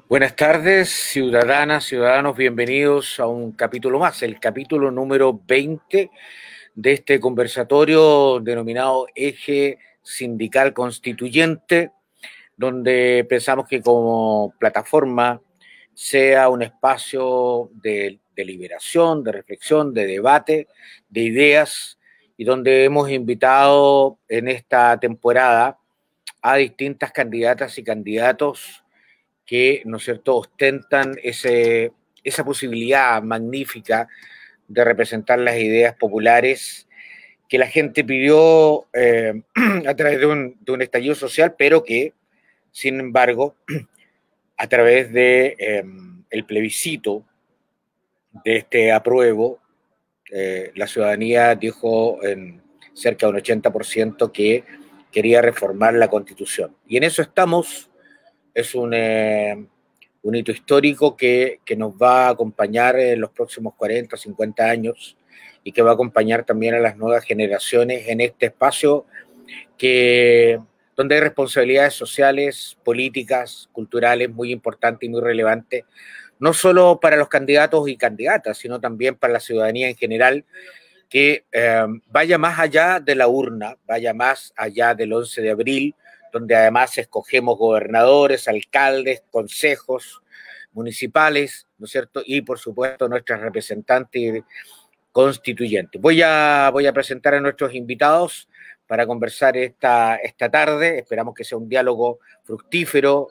Buenas tardes, ciudadanas, ciudadanos, bienvenidos a un capítulo más, el capítulo número 20 de este conversatorio denominado Eje Sindical Constituyente, donde pensamos que como plataforma sea un espacio de deliberación, de reflexión, de debate, de ideas, y donde hemos invitado en esta temporada a distintas candidatas y candidatos que, ¿no es cierto?, ostentan esa posibilidad magnífica de representar las ideas populares que la gente pidió a través de un estallido social, pero que, sin embargo, a través de el plebiscito de este apruebo, la ciudadanía dijo en cerca de un 80% que quería reformar la Constitución. Y en eso estamos. Es un hito histórico que nos va a acompañar en los próximos 40, 50 años y que va a acompañar también a las nuevas generaciones en este espacio donde hay responsabilidades sociales, políticas, culturales muy importantes y muy relevantes, no solo para los candidatos y candidatas, sino también para la ciudadanía en general, que vaya más allá de la urna, vaya más allá del 11 de abril, donde además escogemos gobernadores, alcaldes, consejos municipales, ¿no es cierto? Y por supuesto nuestras representantes constituyentes. Voy a presentar a nuestros invitados para conversar esta tarde. Esperamos que sea un diálogo fructífero,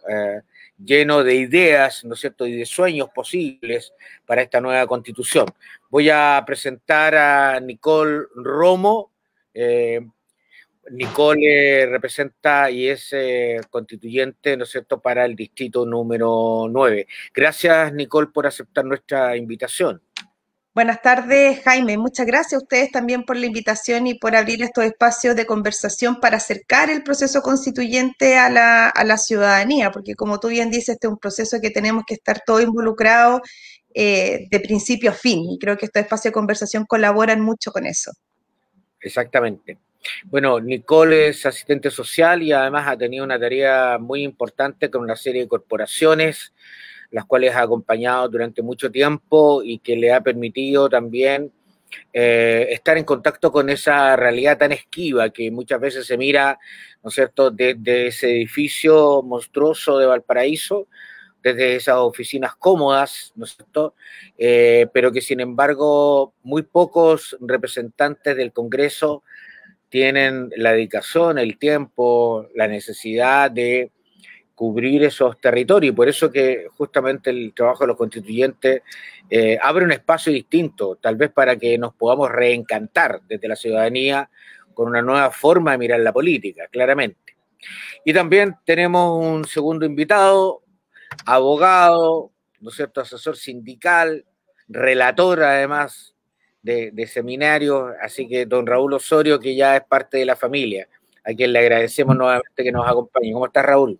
lleno de ideas, ¿no es cierto?, y de sueños posibles para esta nueva constitución. Voy a presentar a Nicole Romo. Nicole representa y es constituyente, ¿no es cierto?, para el distrito número 9. Gracias, Nicole, por aceptar nuestra invitación. Buenas tardes, Jaime. Muchas gracias a ustedes también por la invitación y por abrir estos espacios de conversación para acercar el proceso constituyente a la ciudadanía, porque como tú bien dices, este es un proceso que tenemos que estar todos involucrados de principio a fin, y creo que estos espacios de conversación colaboran mucho con eso. Exactamente. Bueno, Nicole es asistente social y además ha tenido una tarea muy importante con una serie de corporaciones, las cuales ha acompañado durante mucho tiempo y que le ha permitido también estar en contacto con esa realidad tan esquiva que muchas veces se mira, ¿no es cierto?, desde ese edificio monstruoso de Valparaíso, desde esas oficinas cómodas, ¿no es cierto?, pero que sin embargo muy pocos representantes del Congreso tienen la dedicación, el tiempo, la necesidad de cubrir esos territorios, y por eso que justamente el trabajo de los constituyentes abre un espacio distinto, tal vez para que nos podamos reencantar desde la ciudadanía con una nueva forma de mirar la política, claramente. Y también tenemos un segundo invitado, abogado, ¿no es cierto?, asesor sindical, relator además de seminarios, así que don Raúl Osorio, que ya es parte de la familia, a quien le agradecemos nuevamente que nos acompañe. ¿Cómo está, Raúl?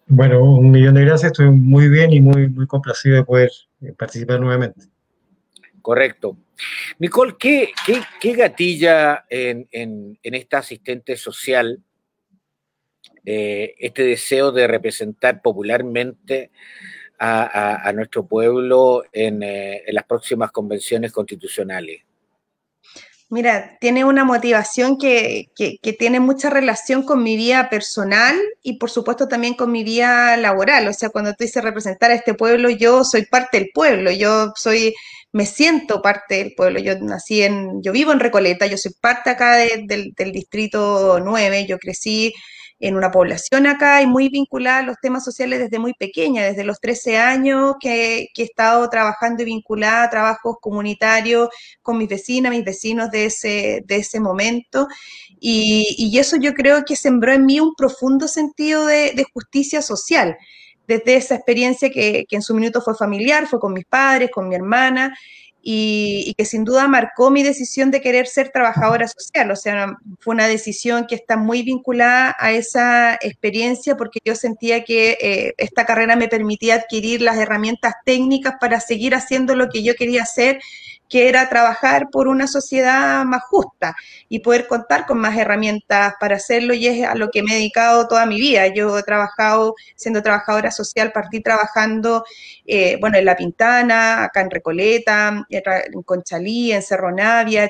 Bueno, un millón de gracias, estoy muy bien y muy complacido de poder participar nuevamente. Correcto. Nicole, ¿qué gatilla en esta asistente social este deseo de representar popularmente a nuestro pueblo en las próximas convenciones constitucionales? Mira, tiene una motivación que tiene mucha relación con mi vida personal y por supuesto también con mi vida laboral. O sea, cuando tú dices representar a este pueblo, yo soy parte del pueblo, me siento parte del pueblo. Yo vivo en Recoleta, yo soy parte acá del distrito 9, yo crecí en una población acá y muy vinculada a los temas sociales desde muy pequeña, desde los 13 años que he estado trabajando y vinculada a trabajos comunitarios con mis vecinas, mis vecinos de ese momento. Y eso yo creo que sembró en mí un profundo sentido de justicia social, desde esa experiencia que en su minuto fue familiar, fue con mis padres, con mi hermana, y que sin duda marcó mi decisión de querer ser trabajadora social. O sea, fue una decisión que está muy vinculada a esa experiencia porque yo sentía que esta carrera me permitía adquirir las herramientas técnicas para seguir haciendo lo que yo quería hacer que era trabajar por una sociedad más justa y poder contar con más herramientas para hacerlo, y es a lo que me he dedicado toda mi vida. Yo he trabajado, siendo trabajadora social, partí trabajando, bueno, en La Pintana, acá en Recoleta, en Conchalí, en Cerro Navia,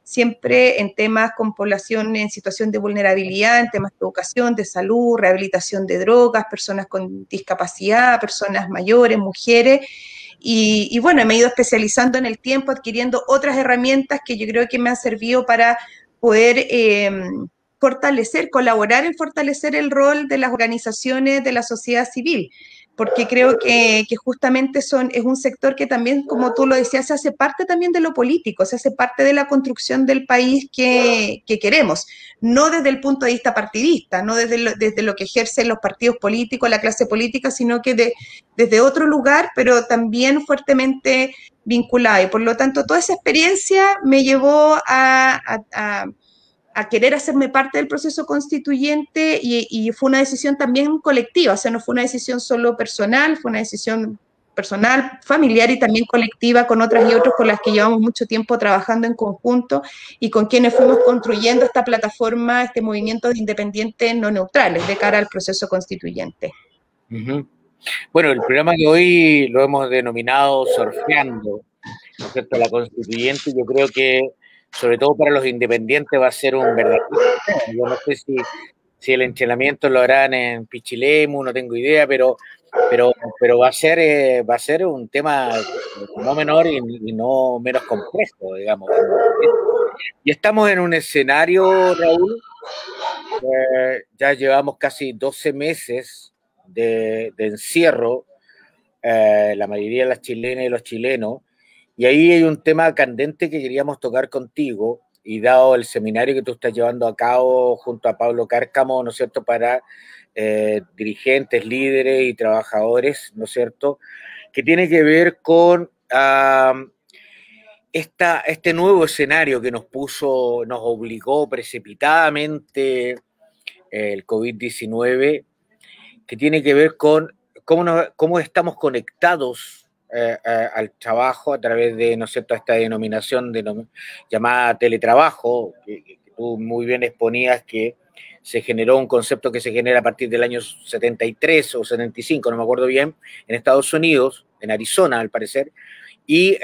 siempre en temas con población en situación de vulnerabilidad, en temas de educación, de salud, rehabilitación de drogas, personas con discapacidad, personas mayores, mujeres. Y bueno, me he ido especializando en el tiempo, adquiriendo otras herramientas que yo creo que me han servido para poder fortalecer, colaborar en fortalecer el rol de las organizaciones de la sociedad civil, porque creo que justamente es un sector que también, como tú lo decías, se hace parte también de lo político, se hace parte de la construcción del país que queremos, no desde el punto de vista partidista, no desde lo que ejercen los partidos políticos, la clase política, sino que desde otro lugar, pero también fuertemente vinculada. Y por lo tanto, toda esa experiencia me llevó a querer hacerme parte del proceso constituyente, y fue una decisión también colectiva, o sea, no fue una decisión solo personal, fue una decisión personal, familiar y también colectiva con otras y otros con las que llevamos mucho tiempo trabajando en conjunto y con quienes fuimos construyendo esta plataforma, este movimiento de independientes no neutrales de cara al proceso constituyente. Uh-huh. Bueno, el programa de hoy lo hemos denominado Surfeando, ¿no es cierto?, la constituyente. Yo creo que, sobre todo para los independientes, va a ser un verdadero. Yo no sé si el entrenamiento lo harán en Pichilemu, no tengo idea, pero va a ser un tema no menor y no menos complejo, digamos. Y estamos en un escenario, Raúl, ya llevamos casi 12 meses de encierro, la mayoría de las chilenas y los chilenos, y ahí hay un tema candente que queríamos tocar contigo, y dado el seminario que tú estás llevando a cabo junto a Pablo Cárcamo, ¿no es cierto?, para dirigentes, líderes y trabajadores, ¿no es cierto?, que tiene que ver con este nuevo escenario que nos obligó precipitadamente el COVID-19, que tiene que ver con cómo estamos conectados al trabajo a través de, ¿no es cierto?, esta denominación llamada teletrabajo, que tú muy bien exponías, que se generó un concepto que se genera a partir del año 73 o 75, no me acuerdo bien, en Estados Unidos, en Arizona al parecer, y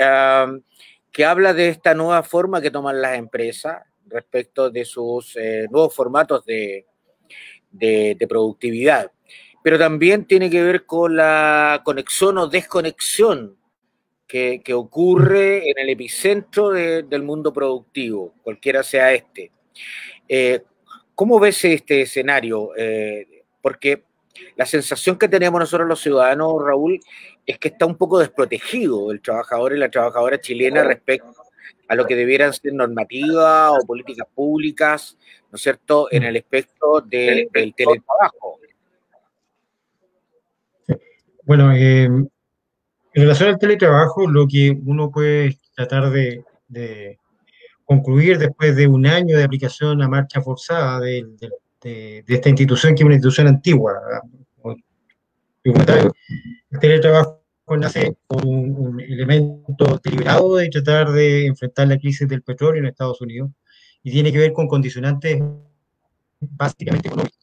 que habla de esta nueva forma que toman las empresas respecto de sus nuevos formatos de productividad. Pero también tiene que ver con la conexión o desconexión que ocurre en el epicentro del mundo productivo, cualquiera sea este. ¿Cómo ves este escenario? Porque la sensación que tenemos nosotros los ciudadanos, Raúl, es que está un poco desprotegido el trabajador y la trabajadora chilena respecto a lo que debieran ser normativas o políticas públicas, ¿no es cierto?, en el aspecto del teletrabajo. Bueno, en relación al teletrabajo, lo que uno puede tratar de concluir después de un año de aplicación a marcha forzada de esta institución, que es una institución antigua, el teletrabajo nace con un elemento deliberado de tratar de enfrentar la crisis del petróleo en Estados Unidos, y tiene que ver con condicionantes básicamente económicos.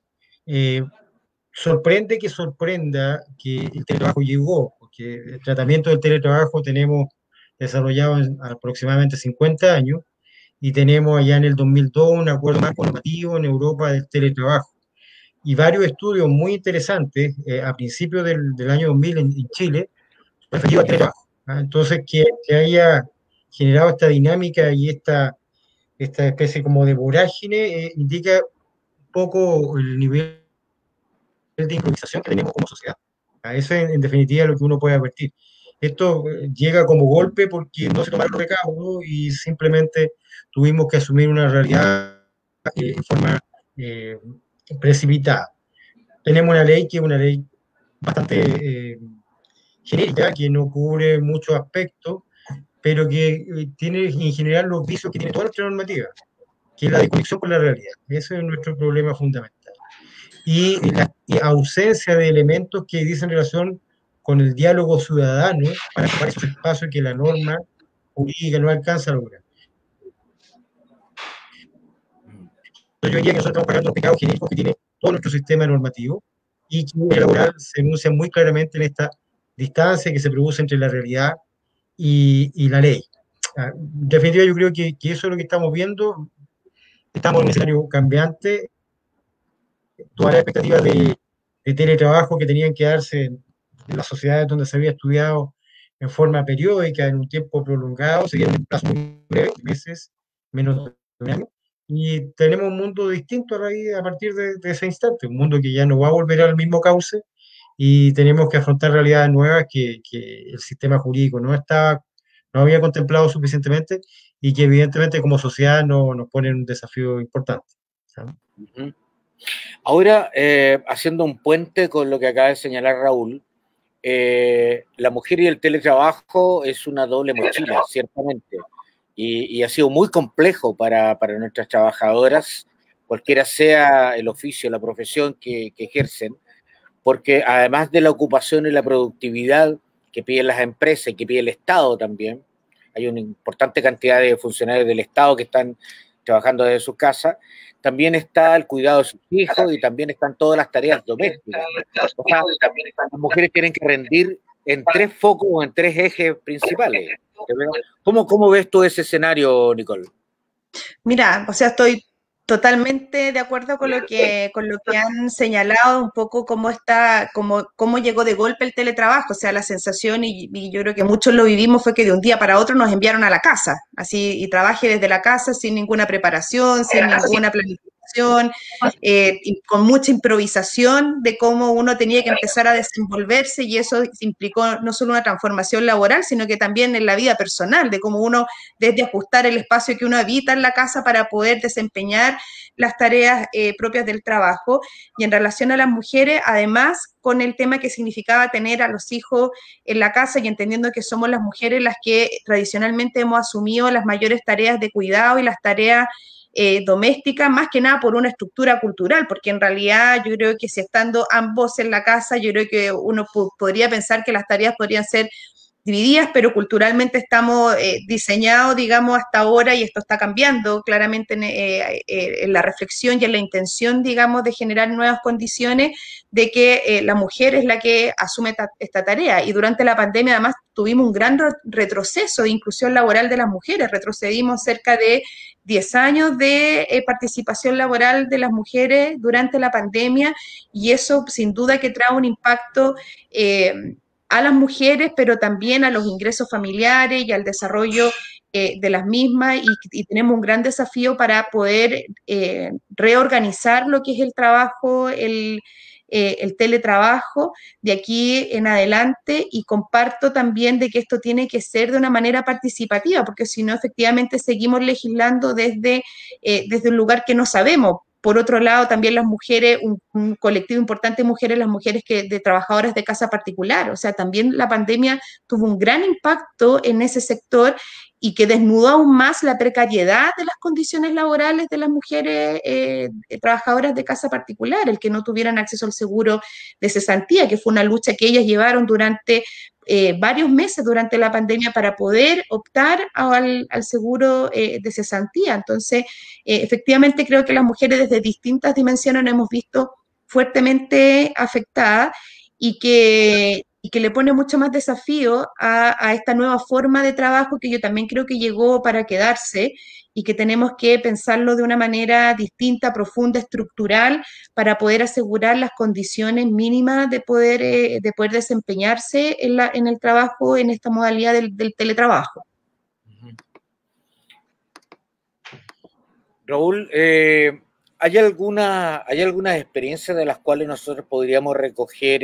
Sorprende que sorprenda que el teletrabajo llegó, porque el tratamiento del teletrabajo tenemos desarrollado en aproximadamente 50 años, y tenemos allá en el 2002 un acuerdo marco normativo en Europa del teletrabajo, y varios estudios muy interesantes a principios del año 2000 en Chile, referidos al teletrabajo. Entonces, que haya generado esta dinámica y esta especie como de vorágine indica un poco el nivel de improvisación que tenemos como sociedad. Eso es en definitiva lo que uno puede advertir. Esto llega como golpe porque no se tomaron recaudos y simplemente tuvimos que asumir una realidad en forma precipitada. Tenemos una ley que es una ley bastante genérica, que no cubre muchos aspectos, pero que tiene en general los vicios que tiene toda nuestra normativa, que es la desconexión con la realidad. Ese es nuestro problema fundamental. Y la ausencia de elementos que dicen relación con el diálogo ciudadano para ocupar esos espacios que la norma jurídica no alcanza a lograr. Yo diría que nosotros estamos pagando los pecados genéticos que tiene todo nuestro sistema normativo y que el laboral se enuncia muy claramente en esta distancia que se produce entre la realidad y la ley. En definitiva, yo creo que eso es lo que estamos viendo. Estamos en un escenario cambiante. Todas las expectativas de teletrabajo que tenían que darse en las sociedades donde se había estudiado en forma periódica, en un tiempo prolongado, se dieron en un plazo muy breve, meses, menos de un año. Y tenemos un mundo distinto a partir de ese instante, un mundo que ya no va a volver al mismo cauce y tenemos que afrontar realidades nuevas que el sistema jurídico no había contemplado suficientemente y que evidentemente como sociedad nos ponen un desafío importante. ¿Sabes? Uh-huh. Ahora, haciendo un puente con lo que acaba de señalar Raúl, la mujer y el teletrabajo es una doble mochila, ciertamente, y ha sido muy complejo para nuestras trabajadoras, cualquiera sea el oficio, la profesión que ejercen, porque además de la ocupación y la productividad que piden las empresas y que pide el Estado también, hay una importante cantidad de funcionarios del Estado que están trabajando desde sus casas, también está el cuidado de sus hijos y también están todas las tareas domésticas. O sea, las mujeres tienen que rendir en tres focos o en tres ejes principales. ¿Cómo ves tú ese escenario, Nicole? Mira, o sea, estoy totalmente de acuerdo con lo que han señalado, un poco cómo llegó de golpe el teletrabajo. O sea, la sensación, y yo creo que muchos lo vivimos, fue que de un día para otro nos enviaron a la casa, así, y trabajé desde la casa sin ninguna preparación, sin ninguna planificación, y con mucha improvisación de cómo uno tenía que empezar a desenvolverse, y eso implicó no solo una transformación laboral, sino que también en la vida personal, de cómo uno, desde ajustar el espacio que uno habita en la casa para poder desempeñar las tareas propias del trabajo. Y en relación a las mujeres, además, con el tema que significaba tener a los hijos en la casa y entendiendo que somos las mujeres las que tradicionalmente hemos asumido las mayores tareas de cuidado y las tareas doméstica, más que nada por una estructura cultural, porque en realidad yo creo que si estando ambos en la casa, yo creo que uno podría pensar que las tareas podrían ser divididas, pero culturalmente estamos diseñados, digamos, hasta ahora, y esto está cambiando claramente en la reflexión y en la intención, digamos, de generar nuevas condiciones, de que la mujer es la que asume esta tarea. Y durante la pandemia, además, tuvimos un gran retroceso de inclusión laboral de las mujeres, retrocedimos cerca de 10 años de participación laboral de las mujeres durante la pandemia, y eso sin duda que trae un impacto a las mujeres, pero también a los ingresos familiares y al desarrollo de las mismas, y tenemos un gran desafío para poder reorganizar lo que es el trabajo, el teletrabajo de aquí en adelante, y comparto también de que esto tiene que ser de una manera participativa, porque si no, efectivamente seguimos legislando desde un lugar que no sabemos. Por otro lado, también las mujeres, un colectivo importante de mujeres, las mujeres de trabajadoras de casa particular. O sea, también la pandemia tuvo un gran impacto en ese sector y que desnudó aún más la precariedad de las condiciones laborales de las mujeres trabajadoras de casa particular, el que no tuvieran acceso al seguro de cesantía, que fue una lucha que ellas llevaron durante varios meses durante la pandemia para poder optar al seguro de cesantía. Entonces, efectivamente creo que las mujeres desde distintas dimensiones nos hemos visto fuertemente afectadas, y que le pone mucho más desafío a esta nueva forma de trabajo que yo también creo que llegó para quedarse, y que tenemos que pensarlo de una manera distinta, profunda, estructural, para poder asegurar las condiciones mínimas de poder desempeñarse en el trabajo, en esta modalidad del teletrabajo. Raúl, ¿hay algunas experiencias de las cuales nosotros podríamos recoger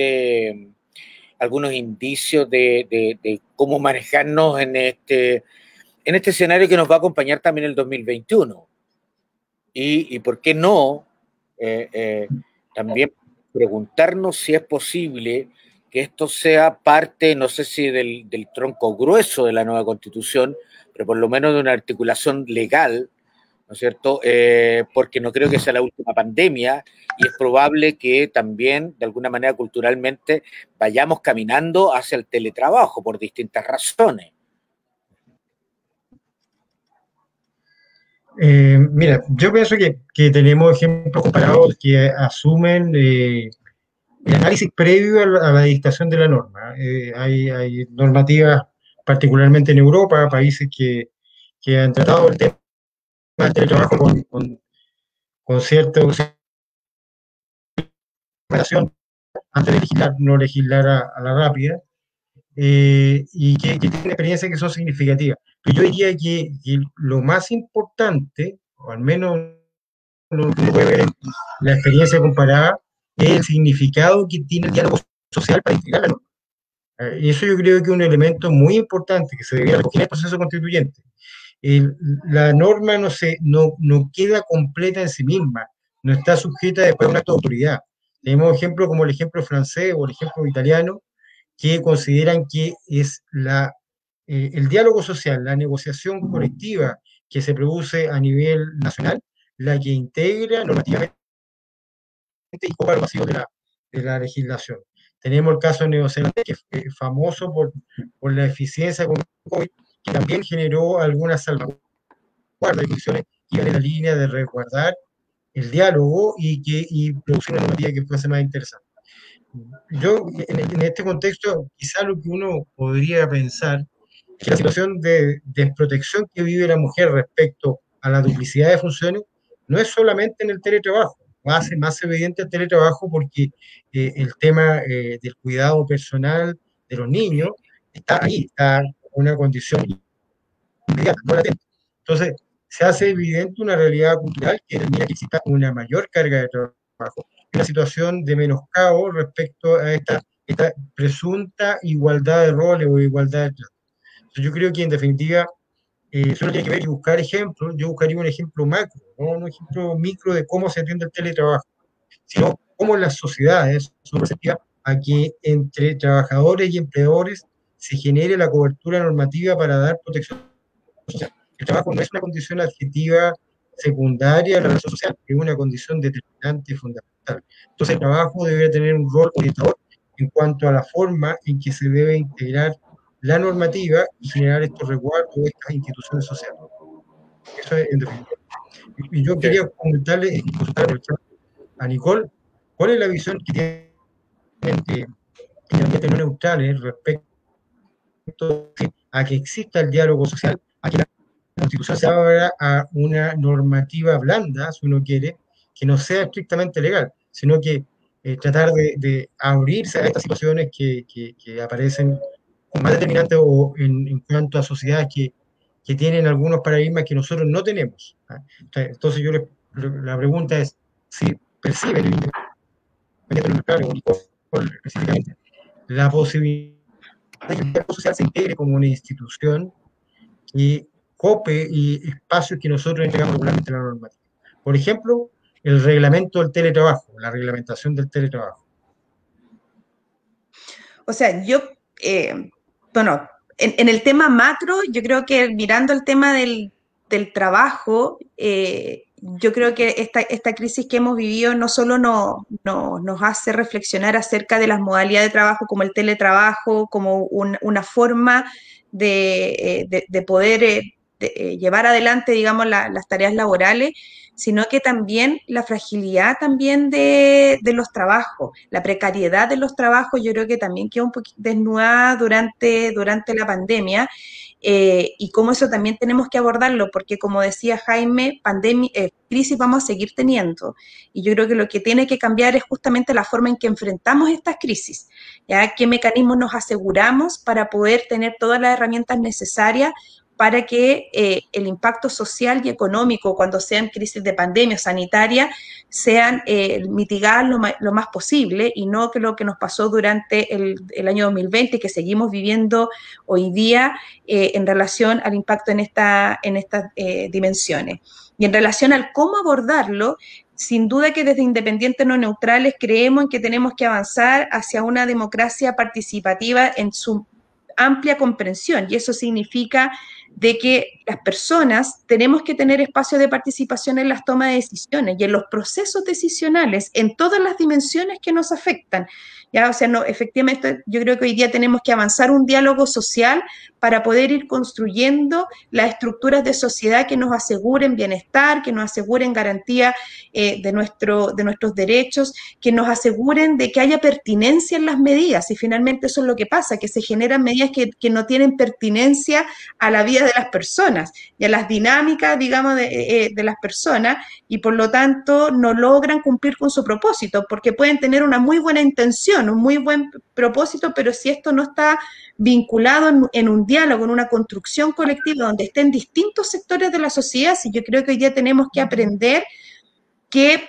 algunos indicios de cómo manejarnos en este escenario que nos va a acompañar también el 2021? Y por qué no, también preguntarnos si es posible que esto sea parte, no sé si del tronco grueso de la nueva Constitución, pero por lo menos de una articulación legal, ¿no es cierto? Porque no creo que sea la última pandemia, y es probable que también, de alguna manera, culturalmente, vayamos caminando hacia el teletrabajo por distintas razones. Mira, yo pienso que tenemos ejemplos comparados que asumen el análisis previo a la dictación de la norma. Hay normativas, particularmente en Europa, países que han tratado el tema del teletrabajo con cierta relación antes de legislar, no legislar a la rápida, y que tienen experiencias que son significativas. Pero yo diría que lo más importante, o al menos lo que uno puede ver en la experiencia comparada, es el significado que tiene el diálogo social para integrar la norma. Y eso yo creo que es un elemento muy importante que se debería recoger en el proceso constituyente. El- la norma no queda completa en sí misma, no está sujeta después a un acto de autoridad. Tenemos ejemplos como el ejemplo francés o el ejemplo italiano, que consideran que es el diálogo social, la negociación colectiva que se produce a nivel nacional, la que integra normativamente y copa los vacíos de la legislación. Tenemos el caso de Neozelanda, que es famoso por la eficiencia con COVID, que también generó algunas salvaguardas y condiciones que iban en la línea de resguardar el diálogo y producir una normativa que fuese más interesante. Yo, en este contexto, quizá lo que uno podría pensar es que la situación de desprotección que vive la mujer respecto a la duplicidad de funciones no es solamente en el teletrabajo, hace más evidente el teletrabajo porque el tema del cuidado personal de los niños está ahí, está en una condición inmediata, no latente. Entonces, se hace evidente una realidad cultural que determina que exista una mayor carga de trabajo, una situación de menoscabo respecto a esta presunta igualdad de roles o igualdad de trato. Entonces, yo creo que en definitiva solo tiene que ver y buscar ejemplos. Yo buscaría un ejemplo macro, no un ejemplo micro de cómo se atiende el teletrabajo, sino cómo las sociedades son receptivas a que entre trabajadores y empleadores se genere la cobertura normativa para dar protección social. El trabajo no es una condición adjetiva secundaria de la relación social, es una condición determinante y fundamental. Entonces, el trabajo debe tener un rol orientador en cuanto a la forma en que se debe integrar la normativa y generar estos resguardos de estas instituciones sociales. Eso es en definitiva. Y yo quería comentarle, a Nicole, ¿cuál es la visión que tienen en ambientes no neutrales respecto a que exista el diálogo social, a que la Constitución se abra a una normativa blanda, si uno quiere, que no sea estrictamente legal, sino que tratar de abrirse a estas situaciones que aparecen con más determinantes o en cuanto a sociedades que tienen algunos paradigmas que nosotros no tenemos. ¿Ah? Entonces la pregunta es si perciben el independiente específicamente la posibilidad de que el diálogo social se integre como una institución y cope y espacios que nosotros entregamos regularmente en la normativa. Por ejemplo, el reglamento del teletrabajo, la reglamentación del teletrabajo. O sea, bueno, en el tema macro, yo creo que mirando el tema del trabajo, yo creo que esta crisis que hemos vivido no solo nos hace reflexionar acerca de las modalidades de trabajo como el teletrabajo, como una forma de poder llevar adelante, digamos, las tareas laborales, sino que también la fragilidad también de los trabajos, la precariedad de los trabajos, yo creo que también quedó un poquito desnudada durante la pandemia, y cómo eso también tenemos que abordarlo, porque como decía Jaime, crisis vamos a seguir teniendo, y yo creo que lo que tiene que cambiar es justamente la forma en que enfrentamos estas crisis, ¿ya? ¿Qué mecanismos nos aseguramos para poder tener todas las herramientas necesarias para que el impacto social y económico cuando sean crisis de pandemia o sanitaria sean mitigadas lo más posible y no que lo que nos pasó durante el año 2020 que seguimos viviendo hoy día en relación al impacto en estas dimensiones. Y en relación al cómo abordarlo, sin duda que desde Independientes No Neutrales creemos en que tenemos que avanzar hacia una democracia participativa en su amplia comprensión y eso significa de que las personas tenemos que tener espacio de participación en las tomas de decisiones y en los procesos decisionales en todas las dimensiones que nos afectan. ¿Ya? O sea, no, efectivamente, yo creo que hoy día tenemos que avanzar un diálogo social para poder ir construyendo las estructuras de sociedad que nos aseguren bienestar, que nos aseguren garantía de nuestros derechos, que nos aseguren de que haya pertinencia en las medidas, y finalmente eso es lo que pasa, que se generan medidas que no tienen pertinencia a la vida de las personas y a las dinámicas, digamos, de las personas, y por lo tanto no logran cumplir con su propósito, porque pueden tener una muy buena intención, un muy buen propósito, pero si esto no está vinculado en un diálogo, en una construcción colectiva donde estén distintos sectores de la sociedad, sí, yo creo que hoy día tenemos que aprender que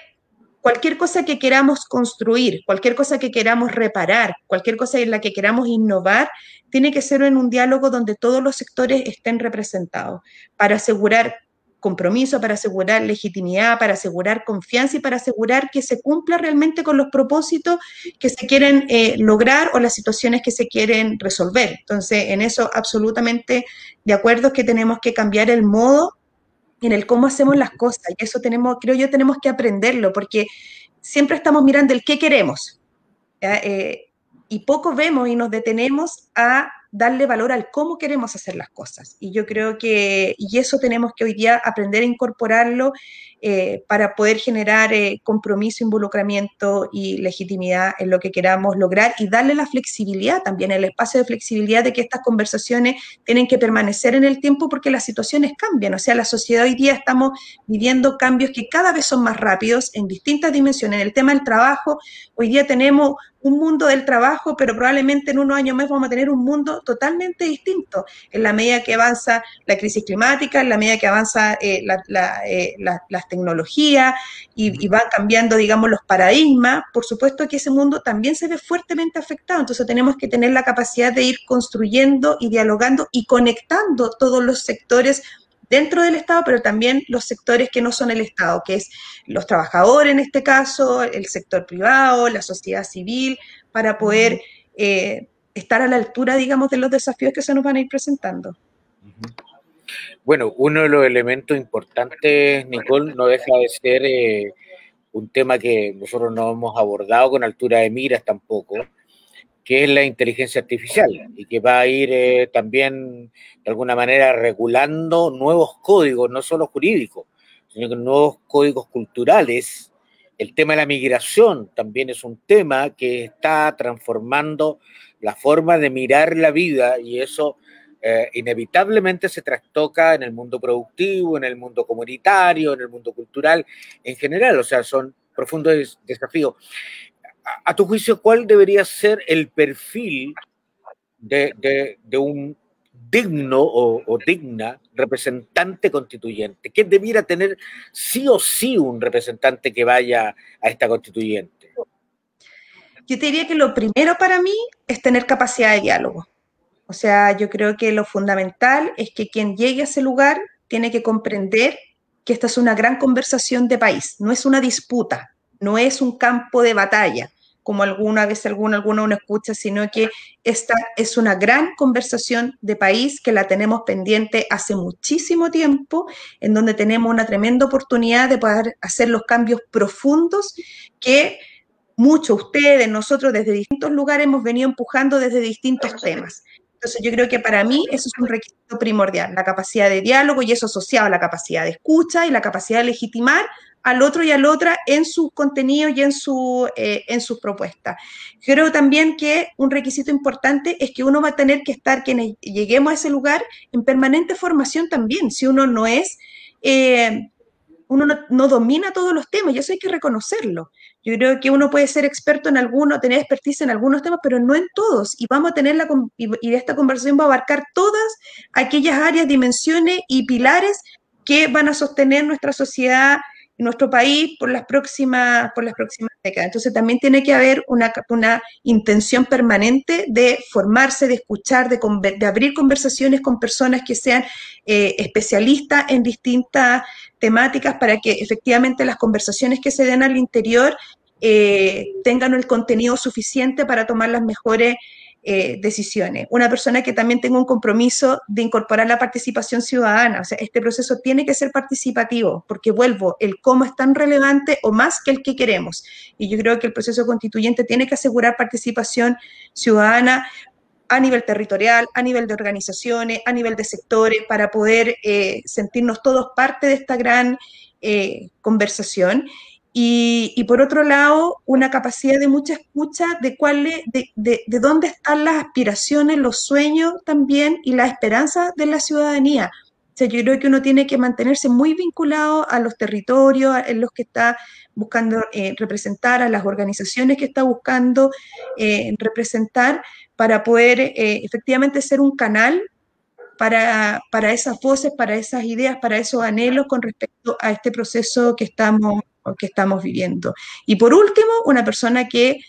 cualquier cosa que queramos construir, cualquier cosa que queramos reparar, cualquier cosa en la que queramos innovar, tiene que ser en un diálogo donde todos los sectores estén representados, para asegurar compromiso, para asegurar legitimidad, para asegurar confianza y para asegurar que se cumpla realmente con los propósitos que se quieren lograr o las situaciones que se quieren resolver. Entonces, en eso absolutamente de acuerdo, es que tenemos que cambiar el modo en el cómo hacemos las cosas, y eso creo yo, tenemos que aprenderlo, porque siempre estamos mirando el qué queremos, y poco vemos y nos detenemos a darle valor al cómo queremos hacer las cosas, y yo creo que, y eso tenemos que hoy día aprender a incorporarlo para poder generar compromiso, involucramiento y legitimidad en lo que queramos lograr, y darle la flexibilidad también, el espacio de flexibilidad de que estas conversaciones tienen que permanecer en el tiempo porque las situaciones cambian. O sea, la sociedad hoy día estamos viviendo cambios que cada vez son más rápidos en distintas dimensiones. En el tema del trabajo, hoy día tenemos un mundo del trabajo, pero probablemente en unos años más vamos a tener un mundo totalmente distinto, en la medida que avanza la crisis climática, en la medida que avanza las tecnologías y van cambiando, digamos, los paradigmas. Por supuesto que ese mundo también se ve fuertemente afectado, entonces tenemos que tener la capacidad de ir construyendo y dialogando y conectando todos los sectores dentro del Estado, pero también los sectores que no son el Estado, que es los trabajadores en este caso, el sector privado, la sociedad civil, para poder estar a la altura, digamos, de los desafíos que se nos van a ir presentando. Bueno, uno de los elementos importantes, Nicole, no deja de ser un tema que nosotros no hemos abordado con altura de miras tampoco, que es la inteligencia artificial, y que va a ir también de alguna manera regulando nuevos códigos, no solo jurídicos, sino que nuevos códigos culturales. El tema de la migración también es un tema que está transformando la forma de mirar la vida, y eso inevitablemente se trastoca en el mundo productivo, en el mundo comunitario, en el mundo cultural en general. O sea, son profundos desafíos. A tu juicio, ¿cuál debería ser el perfil de un digno o digna representante constituyente? ¿Qué debiera tener sí o sí un representante que vaya a esta constituyente? Yo te diría que lo primero para mí es tener capacidad de diálogo. O sea, yo creo que lo fundamental es que quien llegue a ese lugar tiene que comprender que esta es una gran conversación de país, no es una disputa, no es un campo de batalla, como alguna vez uno escucha, sino que esta es una gran conversación de país que la tenemos pendiente hace muchísimo tiempo, en donde tenemos una tremenda oportunidad de poder hacer los cambios profundos que muchos, ustedes, nosotros desde distintos lugares hemos venido empujando desde distintos temas. Entonces yo creo que para mí eso es un requisito primordial, la capacidad de diálogo, y eso asociado a la capacidad de escucha y la capacidad de legitimar al otro y a la otra en sus contenidos y en sus propuestas. Creo también que un requisito importante es que uno va a tener que estar, quienes lleguemos a ese lugar, en permanente formación también. Si uno no es, uno no domina todos los temas, y eso hay que reconocerlo. Yo creo que uno puede ser experto en alguno, tener expertise en algunos temas, pero no en todos. Y vamos a tener y esta conversación va a abarcar todas aquellas áreas, dimensiones y pilares que van a sostener nuestra sociedad y nuestro país por las próximas décadas. Entonces también tiene que haber una intención permanente de formarse, de escuchar, de abrir conversaciones con personas que sean especialistas en distintas temáticas, para que efectivamente las conversaciones que se den al interior tengan el contenido suficiente para tomar las mejores decisiones. Una persona que también tenga un compromiso de incorporar la participación ciudadana. O sea, este proceso tiene que ser participativo, porque vuelvo, el cómo es tan relevante o más que el que queremos. Y yo creo que el proceso constituyente tiene que asegurar participación ciudadana, a nivel territorial, a nivel de organizaciones, a nivel de sectores, para poder sentirnos todos parte de esta gran conversación. Y por otro lado, una capacidad de mucha escucha de dónde están las aspiraciones, los sueños también y las esperanzas de la ciudadanía. O sea, yo creo que uno tiene que mantenerse muy vinculado a los territorios en los que está buscando representar, a las organizaciones que está buscando representar, para poder efectivamente ser un canal para esas voces, para esas ideas, para esos anhelos con respecto a este proceso que estamos viviendo. Y por último, una persona que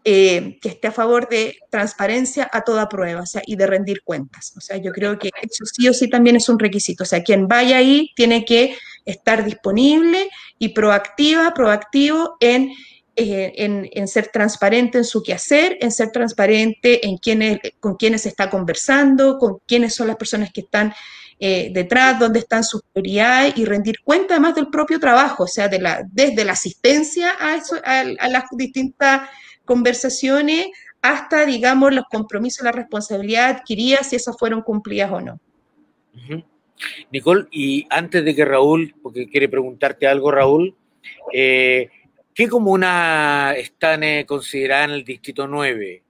esté a favor de transparencia a toda prueba, o sea, y de rendir cuentas. O sea, yo creo que eso sí o sí también es un requisito. O sea, quien vaya ahí tiene que estar disponible y proactivo en ser transparente en su quehacer, en ser transparente en con quiénes se está conversando, con quiénes son las personas que están detrás, dónde están sus prioridades y rendir cuenta además del propio trabajo, o sea, desde la asistencia a las distintas conversaciones hasta, digamos, los compromisos, la responsabilidad adquirida, si esas fueron cumplidas o no. Nicole, y antes de que Raúl, porque quiere preguntarte algo, Raúl, ¿qué comunas están consideradas en el Distrito 9?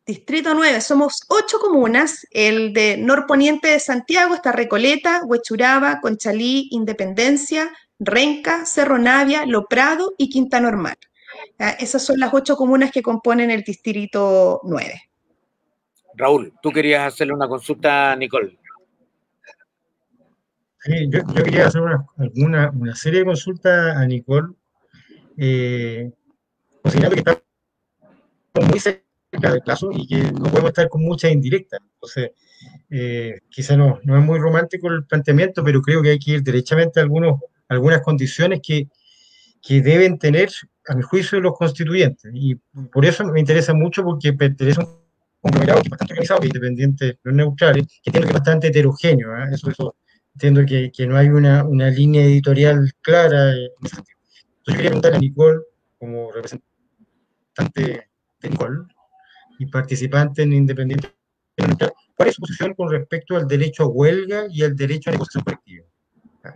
Distrito 9, somos 8 comunas, el de norponiente de Santiago está Recoleta, Huechuraba, Conchalí, Independencia, Renca, Cerro Navia, Lo Prado y Quinta Normal. Esas son las 8 comunas que componen el Distrito 9. Raúl, tú querías hacerle una consulta a Nicole. Sí, yo quería hacer una serie de consultas a Nicole, considerando que está muy cerca del caso y que no podemos estar con muchas indirectas. Entonces, quizá no es muy romántico el planteamiento, pero creo que hay que ir derechamente a algunas condiciones que deben tener, a mi juicio, los constituyentes. Y por eso me interesa mucho, porque pertenece a un conglomerado que es bastante organizado, que es independiente, no es neutral, que entiendo que es bastante heterogéneo. Eso entiendo que no hay una línea editorial clara en ese sentido. Entonces, yo quería preguntarle a Nicole, como representante de Nicole y participante en Independiente, ¿cuál es su posición con respecto al derecho a huelga y al derecho a negociación colectiva?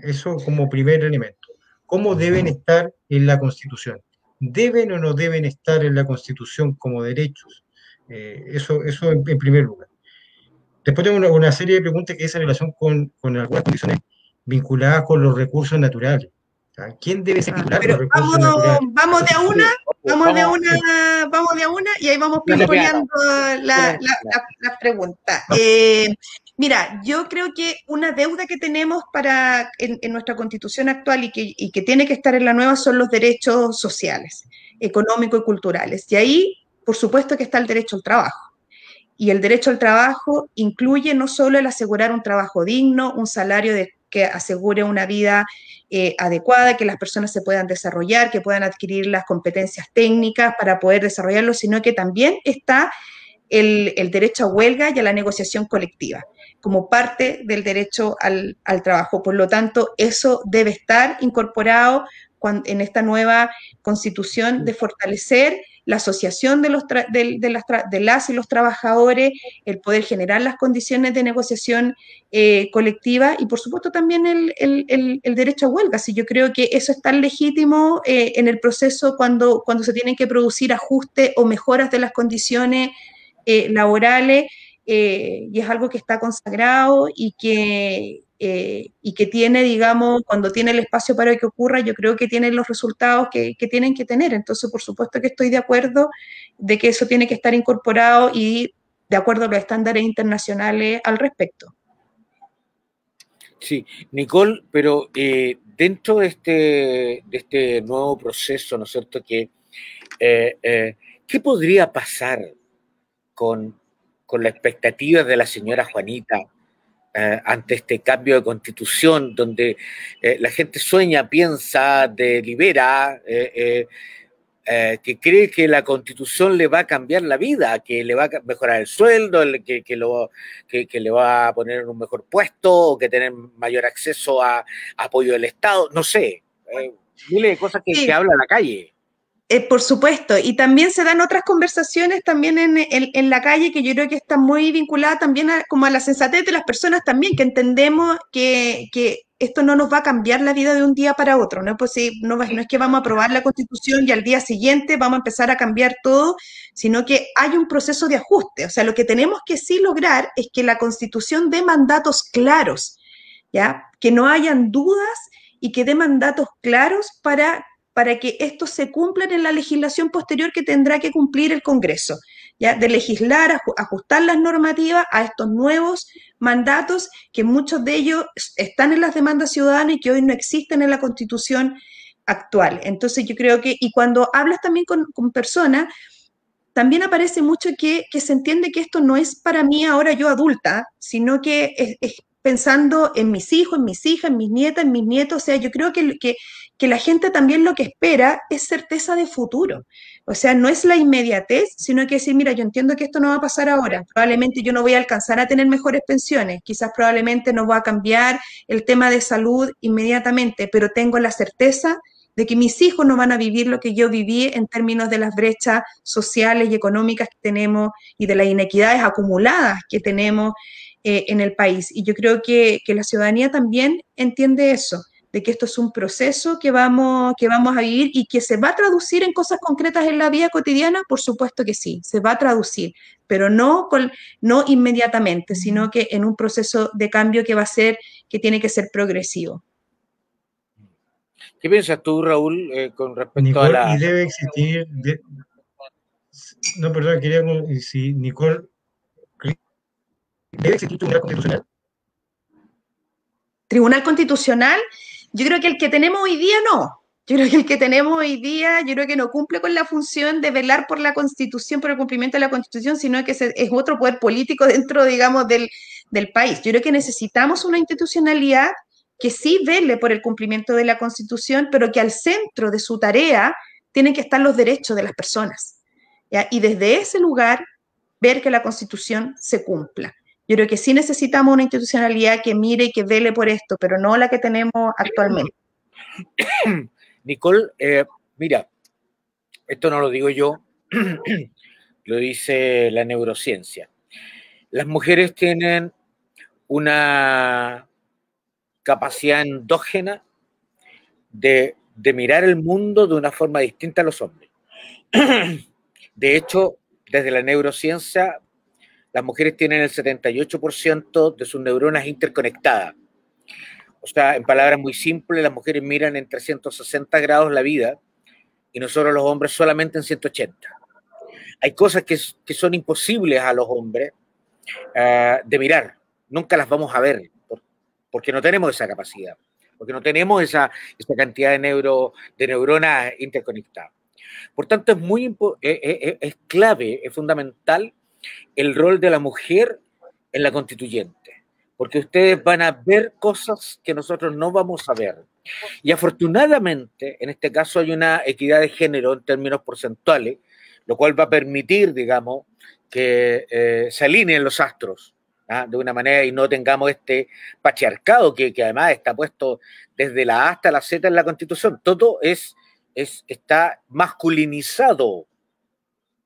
Eso como primer elemento. ¿Cómo deben estar en la Constitución? ¿Deben o no deben estar en la Constitución como derechos? Eso en primer lugar. Después tengo una serie de preguntas que es en relación con algunas condiciones vinculadas con los recursos naturales. ¿Quién debe ser titular de los recursos naturales? Vamos de una y ahí vamos pimponeando las preguntas. Mira, yo creo que una deuda que tenemos en nuestra constitución actual y que tiene que estar en la nueva son los derechos sociales, económicos y culturales. Y ahí, por supuesto que está el derecho al trabajo. Y el derecho al trabajo incluye no solo el asegurar un trabajo digno, un salario que asegure una vida adecuada, que las personas se puedan desarrollar, que puedan adquirir las competencias técnicas para poder desarrollarlo, sino que también está el derecho a huelga y a la negociación colectiva como parte del derecho al trabajo. Por lo tanto, eso debe estar incorporado en esta nueva constitución de fortalecer la asociación de las y los trabajadores, el poder generar las condiciones de negociación colectiva y por supuesto también el derecho a huelga. Si yo creo que eso es tan legítimo en el proceso cuando se tienen que producir ajustes o mejoras de las condiciones laborales, y es algo que está consagrado y que tiene, digamos, cuando tiene el espacio para que ocurra, yo creo que tiene los resultados que tienen que tener. Entonces, por supuesto que estoy de acuerdo de que eso tiene que estar incorporado y de acuerdo a los estándares internacionales al respecto. Sí, Nicole, pero dentro de este nuevo proceso, ¿no es cierto?, ¿qué podría pasar con la expectativa de la señora Juanita ante este cambio de constitución donde la gente sueña, piensa, delibera, que cree que la constitución le va a cambiar la vida, que le va a mejorar el sueldo, que le va a poner en un mejor puesto, o que tener mayor acceso a apoyo del Estado, no sé, miles de cosas que habla la calle. Por supuesto, y también se dan otras conversaciones también en la calle que yo creo que están muy vinculadas también como a la sensatez de las personas también, que entendemos que esto no nos va a cambiar la vida de un día para otro, ¿no? Pues sí, no es que vamos a aprobar la Constitución y al día siguiente vamos a empezar a cambiar todo, sino que hay un proceso de ajuste. O sea, lo que tenemos que sí lograr es que la Constitución dé mandatos claros, ¿ya? Que no hayan dudas y que dé mandatos claros para que estos se cumplan en la legislación posterior que tendrá que cumplir el Congreso, ¿ya? De legislar, ajustar las normativas a estos nuevos mandatos, que muchos de ellos están en las demandas ciudadanas y que hoy no existen en la Constitución actual. Entonces yo creo que, y cuando hablas también con personas, también aparece mucho que se entiende que esto no es para mí ahora yo adulta, sino que es pensando en mis hijos, en mis hijas, en mis nietas, en mis nietos. O sea, yo creo que la gente también lo que espera es certeza de futuro. O sea, no es la inmediatez, sino que decir, mira, yo entiendo que esto no va a pasar ahora. Probablemente yo no voy a alcanzar a tener mejores pensiones. Quizás probablemente no va a cambiar el tema de salud inmediatamente, pero tengo la certeza de que mis hijos no van a vivir lo que yo viví en términos de las brechas sociales y económicas que tenemos y de las inequidades acumuladas que tenemos en el país. Y yo creo que la ciudadanía también entiende eso, de que esto es un proceso que vamos a vivir y que se va a traducir en cosas concretas en la vida cotidiana. Por supuesto que sí, se va a traducir, pero no inmediatamente, sino que en un proceso de cambio que tiene que ser progresivo. ¿Qué piensas tú, Raúl, con respecto a Nicole, la... y debe existir, no, perdón, quería, si Nicole, debe existir un tribunal constitucional. Tribunal Constitucional, yo creo que el que tenemos hoy día no. Yo creo que el que tenemos hoy día, yo creo que no cumple con la función de velar por la Constitución, por el cumplimiento de la Constitución, sino que es otro poder político dentro, digamos, del país. Yo creo que necesitamos una institucionalidad que sí vele por el cumplimiento de la Constitución, pero que al centro de su tarea tienen que estar los derechos de las personas, ¿ya? Y desde ese lugar ver que la Constitución se cumpla. Yo creo que sí necesitamos una institucionalidad que mire y que vele por esto, pero no la que tenemos actualmente. Nicole, mira, esto no lo digo yo, lo dice la neurociencia. Las mujeres tienen una capacidad endógena de mirar el mundo de una forma distinta a los hombres. De hecho, desde la neurociencia, las mujeres tienen el 78% de sus neuronas interconectadas. O sea, en palabras muy simples, las mujeres miran en 360 grados la vida y nosotros los hombres solamente en 180. Hay cosas que son imposibles a los hombres de mirar. Nunca las vamos a ver porque no tenemos esa capacidad, porque no tenemos esa cantidad de neuronas interconectadas. Por tanto, es clave, es fundamental el rol de la mujer en la constituyente, porque ustedes van a ver cosas que nosotros no vamos a ver. Y afortunadamente, en este caso hay una equidad de género en términos porcentuales, lo cual va a permitir, digamos, que se alineen los astros, ¿ah? De una manera y no tengamos este patriarcado que además está puesto desde la A hasta la Z en la Constitución. Todo está masculinizado,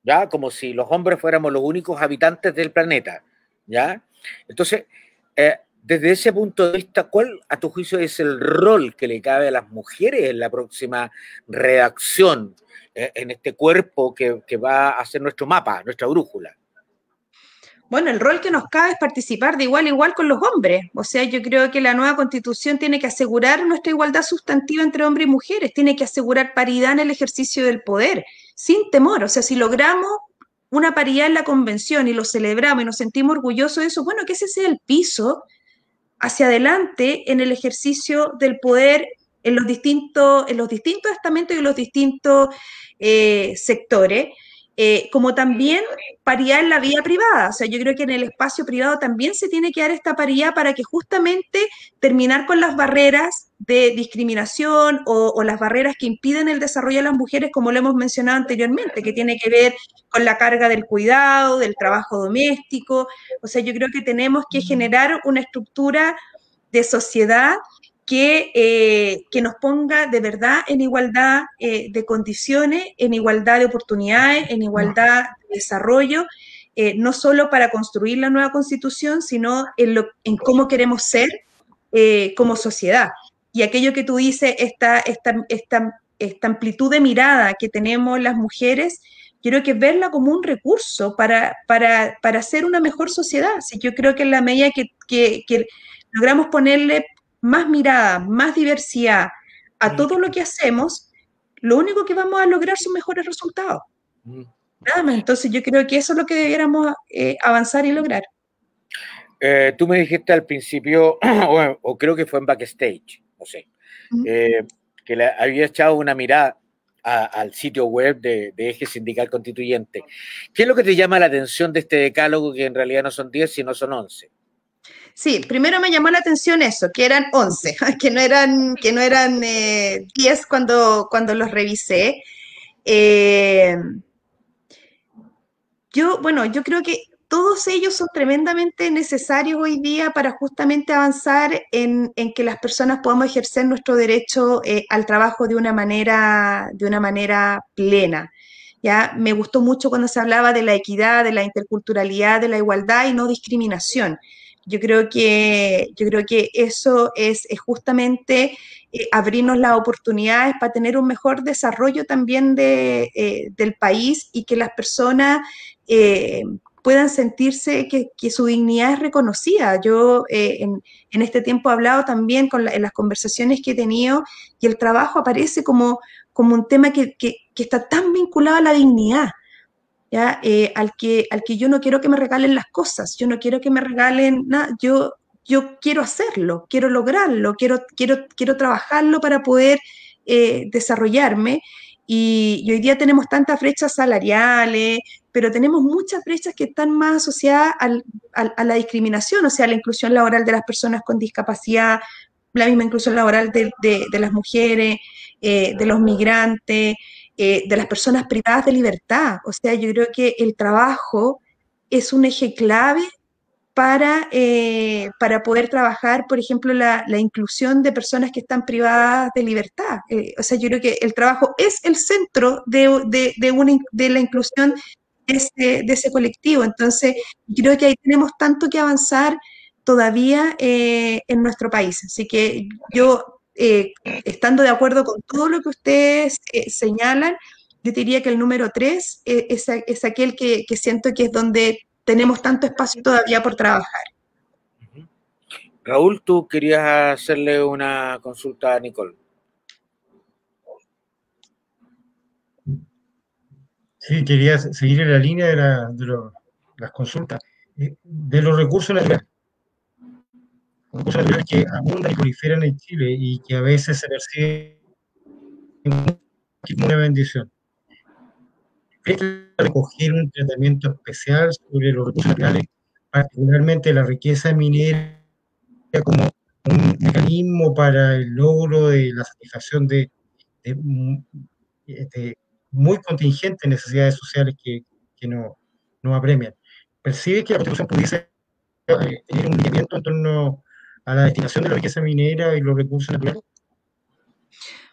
¿ya? Como si los hombres fuéramos los únicos habitantes del planeta, ¿ya? Entonces, desde ese punto de vista, ¿cuál a tu juicio es el rol que le cabe a las mujeres en la próxima redacción, en este cuerpo que va a ser nuestro mapa, nuestra brújula? Bueno, el rol que nos cabe es participar de igual a igual con los hombres. O sea, yo creo que la nueva constitución tiene que asegurar nuestra igualdad sustantiva entre hombres y mujeres, tiene que asegurar paridad en el ejercicio del poder, sin temor. O sea, si logramos una paridad en la convención y lo celebramos y nos sentimos orgullosos de eso, bueno, que ese sea el piso hacia adelante en el ejercicio del poder en los distintos estamentos y en los distintos sectores. Como también paridad en la vida privada. O sea, yo creo que en el espacio privado también se tiene que dar esta paridad para que justamente terminar con las barreras de discriminación o las barreras que impiden el desarrollo de las mujeres, como lo hemos mencionado anteriormente, que tiene que ver con la carga del cuidado, del trabajo doméstico. O sea, yo creo que tenemos que generar una estructura de sociedad que nos ponga de verdad en igualdad de condiciones, en igualdad de oportunidades, en igualdad de desarrollo, no solo para construir la nueva Constitución, sino en cómo queremos ser como sociedad. Y aquello que tú dices, esta amplitud de mirada que tenemos las mujeres, yo creo que verla como un recurso para hacer una mejor sociedad. Sí, yo creo que en la medida que logramos ponerle más mirada, más diversidad a todo lo que hacemos, lo único que vamos a lograr son mejores resultados. Nada más. Entonces yo creo que eso es lo que debiéramos avanzar y lograr. Tú me dijiste al principio, o creo que fue en backstage, no sé, que le había echado una mirada al sitio web de Eje Sindical Constituyente. ¿Qué es lo que te llama la atención de este decálogo, que en realidad no son 10, sino son 11? Sí, primero me llamó la atención eso, que eran 11, que no eran 10 cuando los revisé. Yo creo que todos ellos son tremendamente necesarios hoy día para justamente avanzar en que las personas podamos ejercer nuestro derecho al trabajo de una manera plena. ¿Ya? Me gustó mucho cuando se hablaba de la equidad, de la interculturalidad, de la igualdad y no discriminación. Yo creo que eso es justamente abrirnos las oportunidades para tener un mejor desarrollo también del país, y que las personas puedan sentirse que su dignidad es reconocida. Yo en este tiempo he hablado también en las conversaciones que he tenido, y el trabajo aparece como un tema que está tan vinculado a la dignidad. ¿Ya? Al que yo no quiero que me regalen las cosas, yo no quiero que me regalen nada, yo quiero hacerlo, quiero lograrlo, quiero trabajarlo para poder desarrollarme. Y hoy día tenemos tantas brechas salariales, pero tenemos muchas brechas que están más asociadas a la discriminación, o sea, la inclusión laboral de las personas con discapacidad, la misma inclusión laboral de las mujeres, de los migrantes, de las personas privadas de libertad. O sea, yo creo que el trabajo es un eje clave para poder trabajar, por ejemplo, la inclusión de personas que están privadas de libertad. O sea, yo creo que el trabajo es el centro de la inclusión de ese colectivo. Entonces, creo que ahí tenemos tanto que avanzar todavía en nuestro país. Así que yo, estando de acuerdo con todo lo que ustedes señalan, yo diría que el número 3 es aquel que siento que es donde tenemos tanto espacio todavía por trabajar. Raúl, tú querías hacerle una consulta a Nicole. Sí, quería seguir en la línea de las consultas. De los recursos naturales que abundan y proliferan en Chile y que a veces se perciben como una bendición. ¿Crees que recoger un tratamiento especial sobre los recursos naturales, particularmente la riqueza minera, como un mecanismo para el logro de la satisfacción de muy contingentes necesidades sociales que nos apremian? ¿Percibe que la Constitución pudiese tener un lineamiento en torno a la destinación de la riqueza minera y los recursos naturales?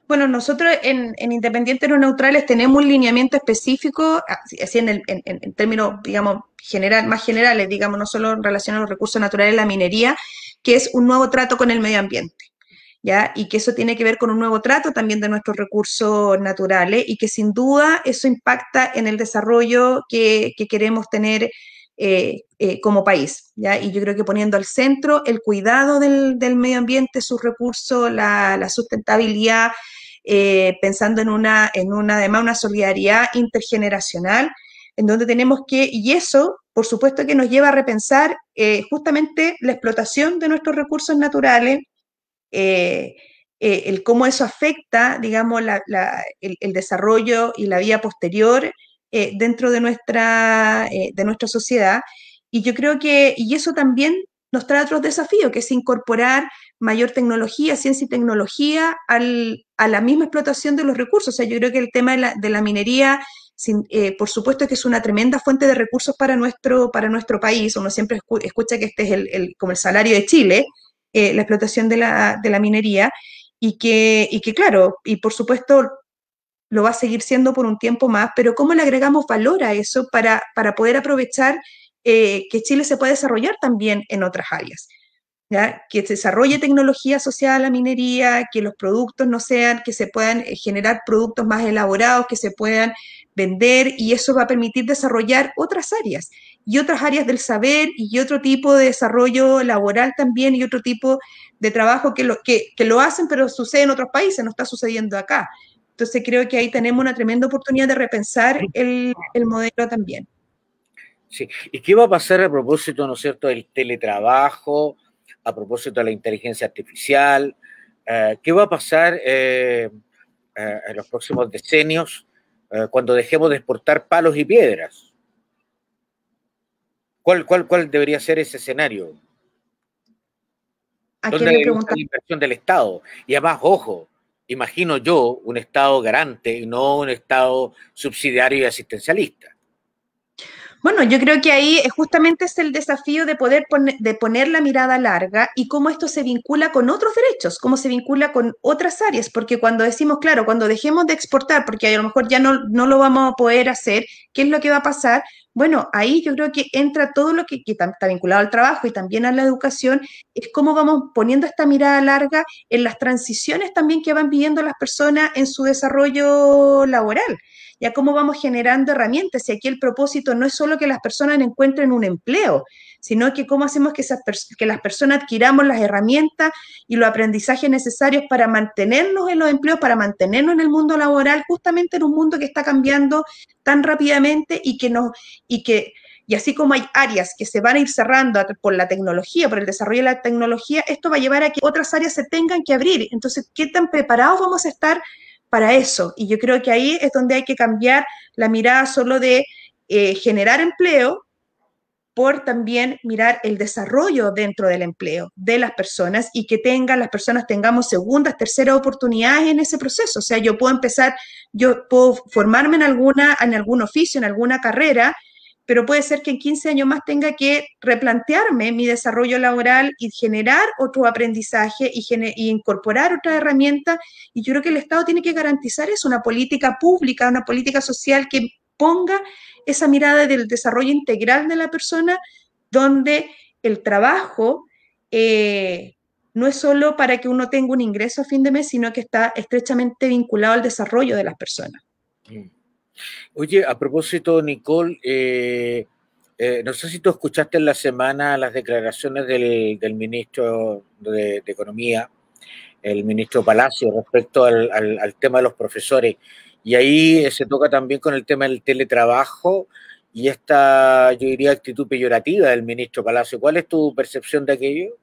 Bueno, nosotros en Independientes No Neutrales tenemos un lineamiento específico, así en términos, digamos, más generales, digamos, no solo en relación a los recursos naturales, la minería, que es un nuevo trato con el medio ambiente, ¿ya? Y que eso tiene que ver con un nuevo trato también de nuestros recursos naturales, y que sin duda eso impacta en el desarrollo que queremos tener como país, ¿ya? Y yo creo que poniendo al centro el cuidado del medio ambiente, sus recursos, la sustentabilidad, pensando además una solidaridad intergeneracional, en donde tenemos y eso, por supuesto, que nos lleva a repensar justamente la explotación de nuestros recursos naturales, el cómo eso afecta, digamos, el desarrollo y la vida posterior dentro de nuestra sociedad. Y yo creo y eso también nos trae otros desafíos, que es incorporar mayor tecnología, ciencia y tecnología a la misma explotación de los recursos. O sea, yo creo que el tema de la minería, por supuesto que es una tremenda fuente de recursos para nuestro país. Uno siempre escucha que este es como el salario de Chile, la explotación de la minería, y que claro, y por supuesto lo va a seguir siendo por un tiempo más, pero ¿cómo le agregamos valor a eso para poder aprovechar que Chile se puede desarrollar también en otras áreas? ¿Ya? Que se desarrolle tecnología asociada a la minería, que los productos no sean, que se puedan generar productos más elaborados, que se puedan vender, y eso va a permitir desarrollar otras áreas y otras áreas del saber y otro tipo de desarrollo laboral también y otro tipo de trabajo que lo hacen, pero sucede en otros países, no está sucediendo acá. Entonces creo que ahí tenemos una tremenda oportunidad de repensar el modelo también. Sí. ¿Y qué va a pasar a propósito, ¿no es cierto?, del teletrabajo, a propósito de la inteligencia artificial? ¿Qué va a pasar en los próximos decenios cuando dejemos de exportar palos y piedras? ¿Cuál debería ser ese escenario? ¿A ¿Dónde quién le debería estar preguntamos? la inversión del Estado? Y además, ojo, imagino yo un Estado garante y no un Estado subsidiario y asistencialista. Bueno, yo creo que ahí justamente es el desafío de de poner la mirada larga y cómo esto se vincula con otros derechos, cómo se vincula con otras áreas, porque cuando decimos, claro, cuando dejemos de exportar, porque a lo mejor ya no lo vamos a poder hacer, ¿qué es lo que va a pasar? Bueno, ahí yo creo que entra todo lo que está vinculado al trabajo y también a la educación, es cómo vamos poniendo esta mirada larga en las transiciones también que van viviendo las personas en su desarrollo laboral, ya cómo vamos generando herramientas. Y aquí el propósito no es solo que las personas encuentren un empleo, sino que cómo hacemos que las personas adquiramos las herramientas y los aprendizajes necesarios para mantenernos en los empleos, para mantenernos en el mundo laboral, justamente en un mundo que está cambiando tan rápidamente y así como hay áreas que se van a ir cerrando por la tecnología, por el desarrollo de la tecnología, esto va a llevar a que otras áreas se tengan que abrir. Entonces, ¿qué tan preparados vamos a estar para eso? Y yo creo que ahí es donde hay que cambiar la mirada solo de generar empleo por también mirar el desarrollo dentro del empleo de las personas y que las personas tengamos segundas, terceras oportunidades en ese proceso. O sea, yo puedo formarme en algún oficio, en alguna carrera, pero puede ser que en 15 años más tenga que replantearme mi desarrollo laboral y generar otro aprendizaje y incorporar otra herramienta. Y yo creo que el Estado tiene que garantizar eso, una política pública, una política social que ponga esa mirada del desarrollo integral de la persona, donde el trabajo no es solo para que uno tenga un ingreso a fin de mes, sino que está estrechamente vinculado al desarrollo de las personas. Oye, a propósito, Nicole, no sé si tú escuchaste en la semana las declaraciones del ministro de Economía, el ministro Palacio, respecto al tema de los profesores. Y ahí se toca también con el tema del teletrabajo y esta, yo diría, actitud peyorativa del ministro Palacio. ¿Cuál es tu percepción de aquello?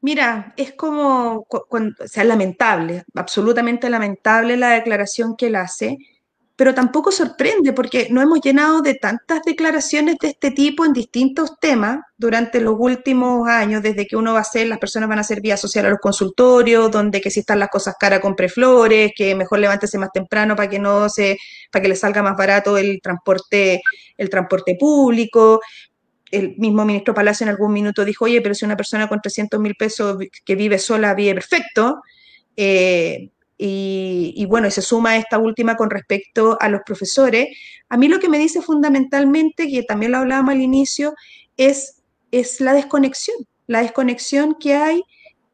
Mira, es como, o sea, lamentable, absolutamente lamentable la declaración que él hace, pero tampoco sorprende porque nos hemos llenado de tantas declaraciones de este tipo en distintos temas durante los últimos años, desde que las personas van a hacer vía social a los consultorios, donde que si están las cosas caras compre flores, que mejor levántese más temprano para que le salga más barato el transporte público. El mismo ministro Palacio en algún minuto dijo, oye, pero si una persona con 300.000 pesos que vive sola vive perfecto. Y bueno, y se suma esta última con respecto a los profesores. A mí lo que me dice fundamentalmente, que también lo hablábamos al inicio, es la desconexión que hay,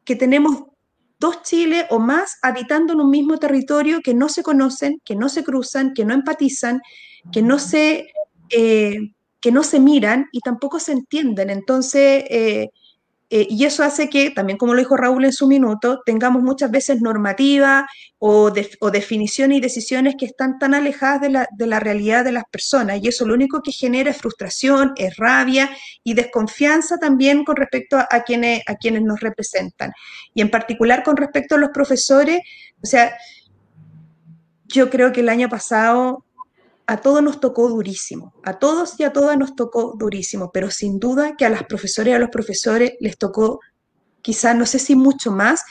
que tenemos dos Chiles o más habitando en un mismo territorio que no se conocen, que no se cruzan, que no empatizan, que no se, eh, que no se miran y tampoco se entienden. Entonces, y eso hace que, también como lo dijo Raúl en su minuto, tengamos muchas veces normativas o definiciones y decisiones que están tan alejadas de la realidad de las personas. Y eso lo único que genera es frustración, es rabia y desconfianza también con respecto a quienes nos representan. Y en particular con respecto a los profesores, o sea, yo creo que el año pasado a todos nos tocó durísimo, a todos y a todas nos tocó durísimo, pero sin duda que a las profesoras y a los profesores les tocó quizás, no sé si mucho más,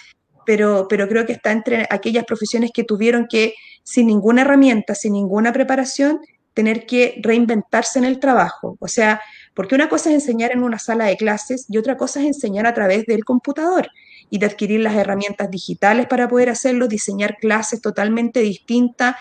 pero creo que está entre aquellas profesiones que tuvieron que, sin ninguna herramienta, sin ninguna preparación, tener que reinventarse en el trabajo. O sea, Porque una cosa es enseñar en una sala de clases y otra cosa es enseñar a través del computador y de adquirir las herramientas digitales para poder hacerlo, diseñar clases totalmente distintas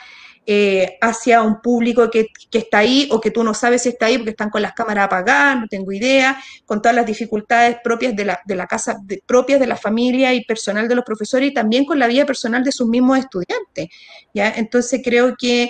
hacia un público que está ahí o que tú no sabes si está ahí porque están con las cámaras apagadas, no tengo idea, con todas las dificultades propias de la casa, propias de la familia y personal de los profesores y también con la vida personal de sus mismos estudiantes. ¿Ya? Entonces creo que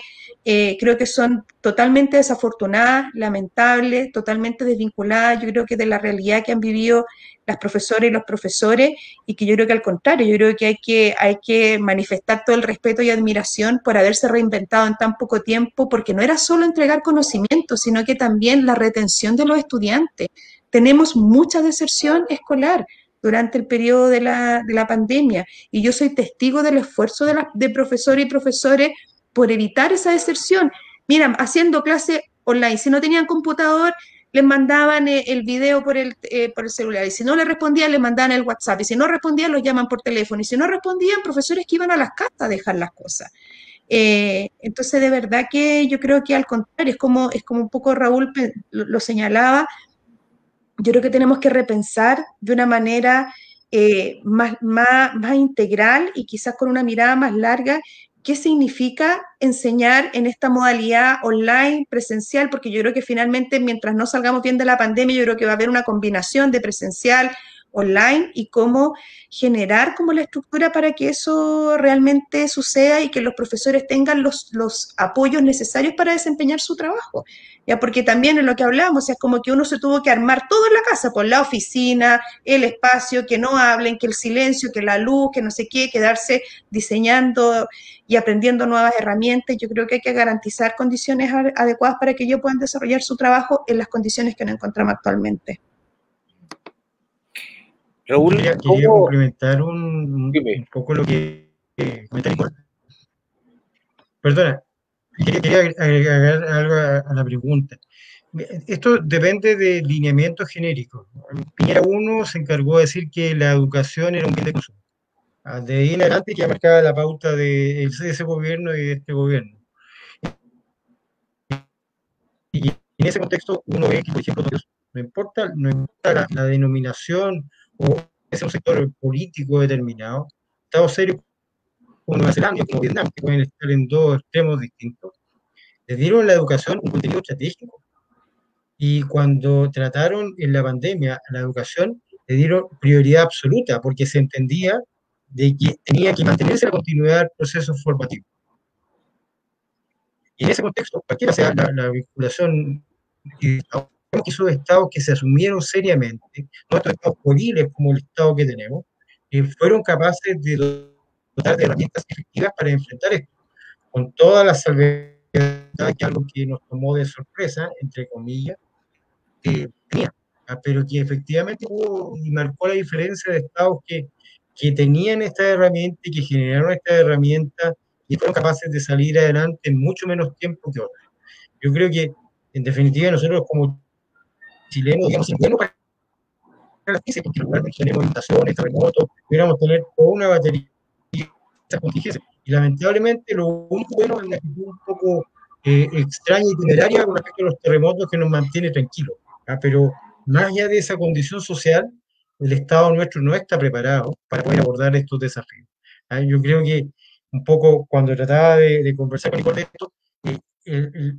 son totalmente desafortunadas, lamentables, totalmente desvinculadas, yo creo que de la realidad que han vivido las profesoras y los profesores, y que yo creo que al contrario, yo creo que hay que manifestar todo el respeto y admiración por haberse reinventado en tan poco tiempo, porque no era solo entregar conocimiento, sino que también la retención de los estudiantes. Tenemos mucha deserción escolar durante el periodo de la pandemia, y yo soy testigo del esfuerzo de profesores y profesores por evitar esa deserción. Mira, haciendo clase online, si no tenían computador, les mandaban el video por el celular, y si no le respondían, les mandaban el WhatsApp, y si no respondían, los llaman por teléfono, y si no respondían, profesores que iban a las casas a dejar las cosas. Entonces, de verdad que yo creo que al contrario, es como un poco Raúl lo señalaba, yo creo que tenemos que repensar de una manera más integral y quizás con una mirada más larga qué significa enseñar en esta modalidad online, presencial, porque yo creo que finalmente mientras no salgamos bien de la pandemia, yo creo que va a haber una combinación de presencial, online y cómo generar como la estructura para que eso realmente suceda y que los profesores tengan los apoyos necesarios para desempeñar su trabajo. ¿Ya? Porque también en lo que hablamos, o sea, es como que uno se tuvo que armar todo en la casa, por la oficina, el espacio, que no hablen, que el silencio, que la luz, que no sé qué, quedarse diseñando y aprendiendo nuevas herramientas. Yo creo que hay que garantizar condiciones adecuadas para que ellos puedan desarrollar su trabajo en las condiciones que nos encontramos actualmente. Raúl, quería complementar un poco lo que comenta Nicole. Perdona, quería agregar algo a la pregunta. Esto depende de lineamientos genéricos. Piñera 1 se encargó de decir que la educación era un bien de consumo. De ahí en adelante ya marcaba la pauta de ese gobierno y de este gobierno. Y en ese contexto uno ve que, por ejemplo, no importa la denominación o es un sector político determinado, Estados serios como Nueva Zelanda, como Vietnam, que pueden estar en dos extremos distintos, le dieron a la educación un contenido estratégico. Y cuando trataron en la pandemia a la educación, le dieron prioridad absoluta, porque se entendía de que tenía que mantenerse la continuidad del proceso formativo. Y en ese contexto, cualquiera sea la vinculación, que esos estados que se asumieron seriamente, no estos estados poriles como el estado que tenemos, fueron capaces de dotar de herramientas efectivas para enfrentar esto, con todas las salvedades, que algo que nos tomó de sorpresa, entre comillas, tenía, pero que efectivamente hubo y marcó la diferencia de estados que tenían esta herramienta y que generaron esta herramienta y fueron capaces de salir adelante en mucho menos tiempo que otros. Yo creo que, en definitiva, nosotros como chilenos, digamos, bueno para las crisis, porque normalmente tenemos inundaciones, terremotos, pudiéramos tener toda una batería de esas contingencias. Y lamentablemente, lo único bueno es una actitud un poco extraña y temeraria con respecto a los terremotos que nos mantiene tranquilos. Pero más allá de esa condición social, el Estado nuestro no está preparado para poder abordar estos desafíos. Yo creo que un poco cuando trataba de conversar con Nicole de esto,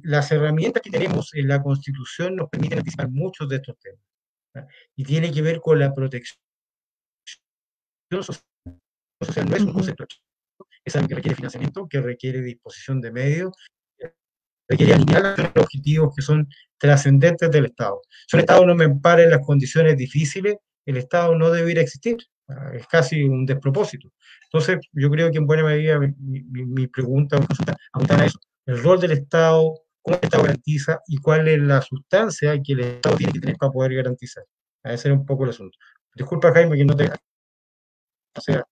las herramientas que tenemos en la Constitución nos permiten anticipar muchos de estos temas. Y tiene que ver con la protección social. Social no es un concepto, es algo que requiere financiamiento, que requiere disposición de medios, requiere alinear los objetivos que son trascendentes del Estado. Si un Estado no me ampara en las condiciones difíciles, el Estado no debería existir. Es casi un despropósito. Entonces, yo creo que en buena medida mi pregunta apunta a eso. El rol del Estado, cómo el Estado garantiza y cuál es la sustancia que el Estado tiene que tener para poder garantizar. A ese era un poco el asunto. Disculpa, Jaime, que no te... O sea,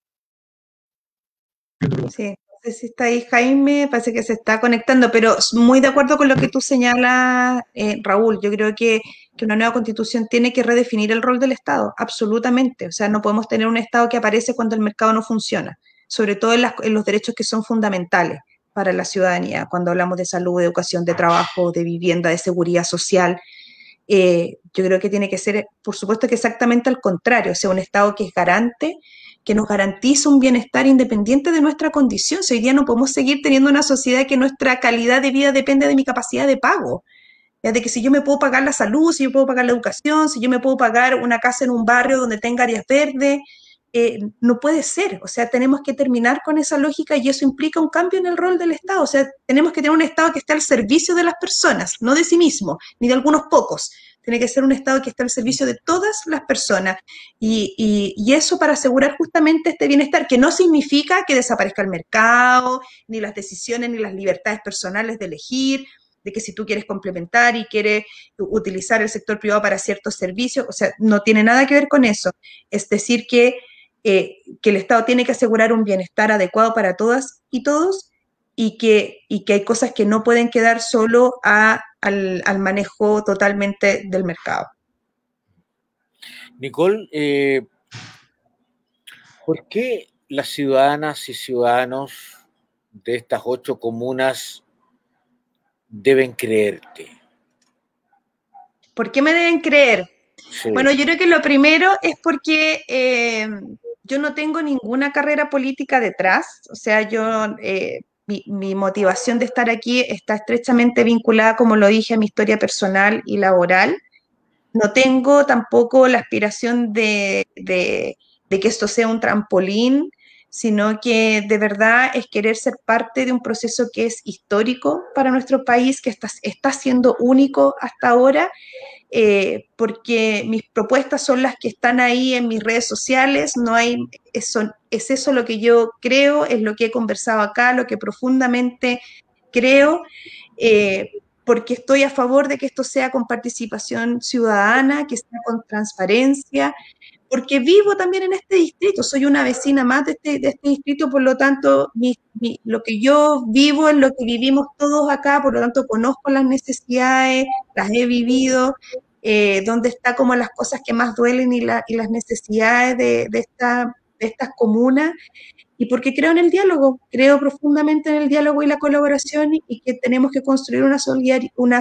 sí, no sé si está ahí Jaime, parece que se está conectando, pero muy de acuerdo con lo que tú señalas, Raúl. Yo creo que una nueva constitución tiene que redefinir el rol del Estado, absolutamente. O sea, no podemos tener un Estado que aparece cuando el mercado no funciona, sobre todo en los derechos que son fundamentales para la ciudadanía, cuando hablamos de salud, de educación, de trabajo, de vivienda, de seguridad social. Yo creo que tiene que ser, por supuesto que exactamente al contrario, o sea, un Estado que es garante, que nos garantiza un bienestar independiente de nuestra condición. Si hoy día no podemos seguir teniendo una sociedad que nuestra calidad de vida depende de mi capacidad de pago. Ya de que si yo me puedo pagar la salud, si yo puedo pagar la educación, si yo me puedo pagar una casa en un barrio donde tenga áreas verdes, no puede ser. O sea, tenemos que terminar con esa lógica y eso implica un cambio en el rol del Estado. O sea, tenemos que tener un Estado que esté al servicio de las personas, no de sí mismo, ni de algunos pocos. Tiene que ser un Estado que esté al servicio de todas las personas. Y eso para asegurar justamente este bienestar, que no significa que desaparezca el mercado, ni las decisiones, ni las libertades personales de elegir, de que si tú quieres complementar y quieres utilizar el sector privado para ciertos servicios, o sea, no tiene nada que ver con eso. Es decir, que el Estado tiene que asegurar un bienestar adecuado para todas y todos y que hay cosas que no pueden quedar solo al manejo totalmente del mercado. Nicole, ¿por qué las ciudadanas y ciudadanos de estas 8 comunas deben creerte? ¿Por qué me deben creer? Sí. Bueno, yo creo que lo primero es porque yo no tengo ninguna carrera política detrás, o sea, mi motivación de estar aquí está estrechamente vinculada, como lo dije, a mi historia personal y laboral. No tengo tampoco la aspiración de que esto sea un trampolín, sino que de verdad es querer ser parte de un proceso que es histórico para nuestro país, que está siendo único hasta ahora, porque mis propuestas son las que están ahí en mis redes sociales, no hay, es eso lo que yo creo, es lo que he conversado acá, lo que profundamente creo, porque estoy a favor de que esto sea con participación ciudadana, que sea con transparencia, porque vivo también en este distrito, soy una vecina más de este distrito, por lo tanto, lo que yo vivo es lo que vivimos todos acá, por lo tanto, conozco las necesidades, las he vivido, dónde está como las cosas que más duelen y las necesidades de estas comunas, y porque creo en el diálogo, creo profundamente en el diálogo y la colaboración y que tenemos que construir una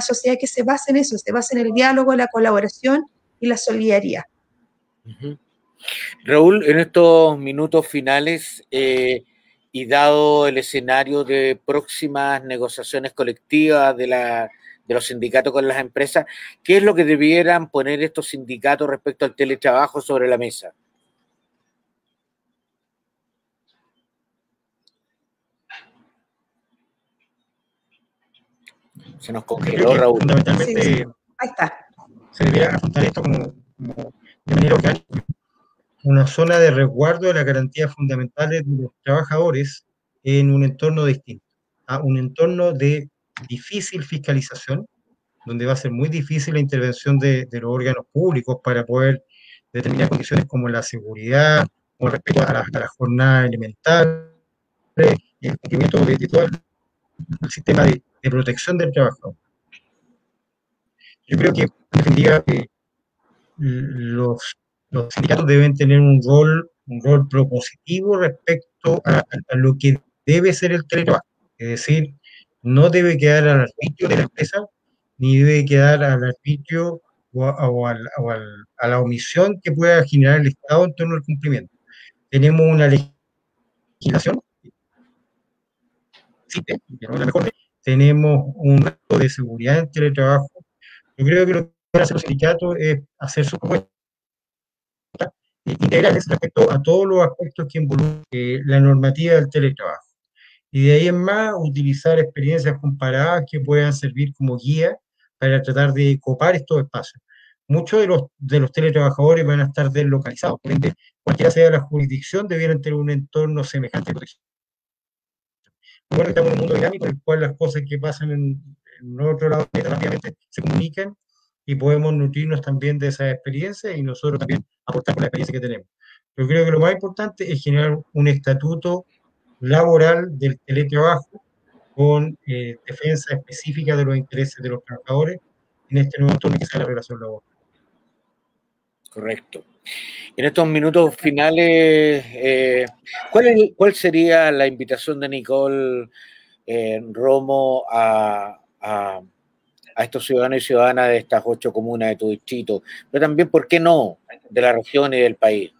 sociedad que se base en eso, se base en el diálogo, la colaboración y la solidaridad. Uh-huh. Raúl, en estos minutos finales y dado el escenario de próximas negociaciones colectivas de los sindicatos con las empresas, ¿qué es lo que debieran poner estos sindicatos respecto al teletrabajo sobre la mesa? Se nos congeló, Raúl. Fundamentalmente, sí. Ahí está. Se debería afrontar esto como de manera orgánica, una zona de resguardo de las garantías fundamentales de los trabajadores en un entorno distinto, a un entorno de difícil fiscalización, donde va a ser muy difícil la intervención de los órganos públicos para poder determinar condiciones como la seguridad, con respecto a la jornada elemental, el cumplimiento de todo el sistema de protección del trabajador. Yo creo que, en definitiva, los, los sindicatos deben tener un rol propositivo respecto a lo que debe ser el teletrabajo. Es decir, no debe quedar al arbitrio de la empresa, ni debe quedar al arbitrio a la omisión que pueda generar el Estado en torno al cumplimiento. Tenemos una legislación, sí, que no es la mejor, tenemos un reto de seguridad en teletrabajo. Yo creo que lo que van a hacer los sindicatos es hacer su propuesta integrales respecto a todos los aspectos que involucran la normativa del teletrabajo. Y de ahí en más, utilizar experiencias comparadas que puedan servir como guía para tratar de copar estos espacios. Muchos de los teletrabajadores van a estar deslocalizados, por ende, cualquiera sea la jurisdicción, debieran tener un entorno semejante de protección. Recuerda que estamos en un mundo dinámico en el cual las cosas que pasan en otro lado rápidamente se comunican y podemos nutrirnos también de esa experiencia y nosotros también aportar con la experiencia que tenemos. Yo creo que lo más importante es generar un estatuto laboral del teletrabajo con defensa específica de los intereses de los trabajadores en este nuevo entorno que sea la relación laboral. Correcto. En estos minutos finales, ¿cuál sería la invitación de Nicole Romo a estos ciudadanos y ciudadanas de estas 8 comunas de tu distrito, pero también, ¿por qué no?, de la región y del país.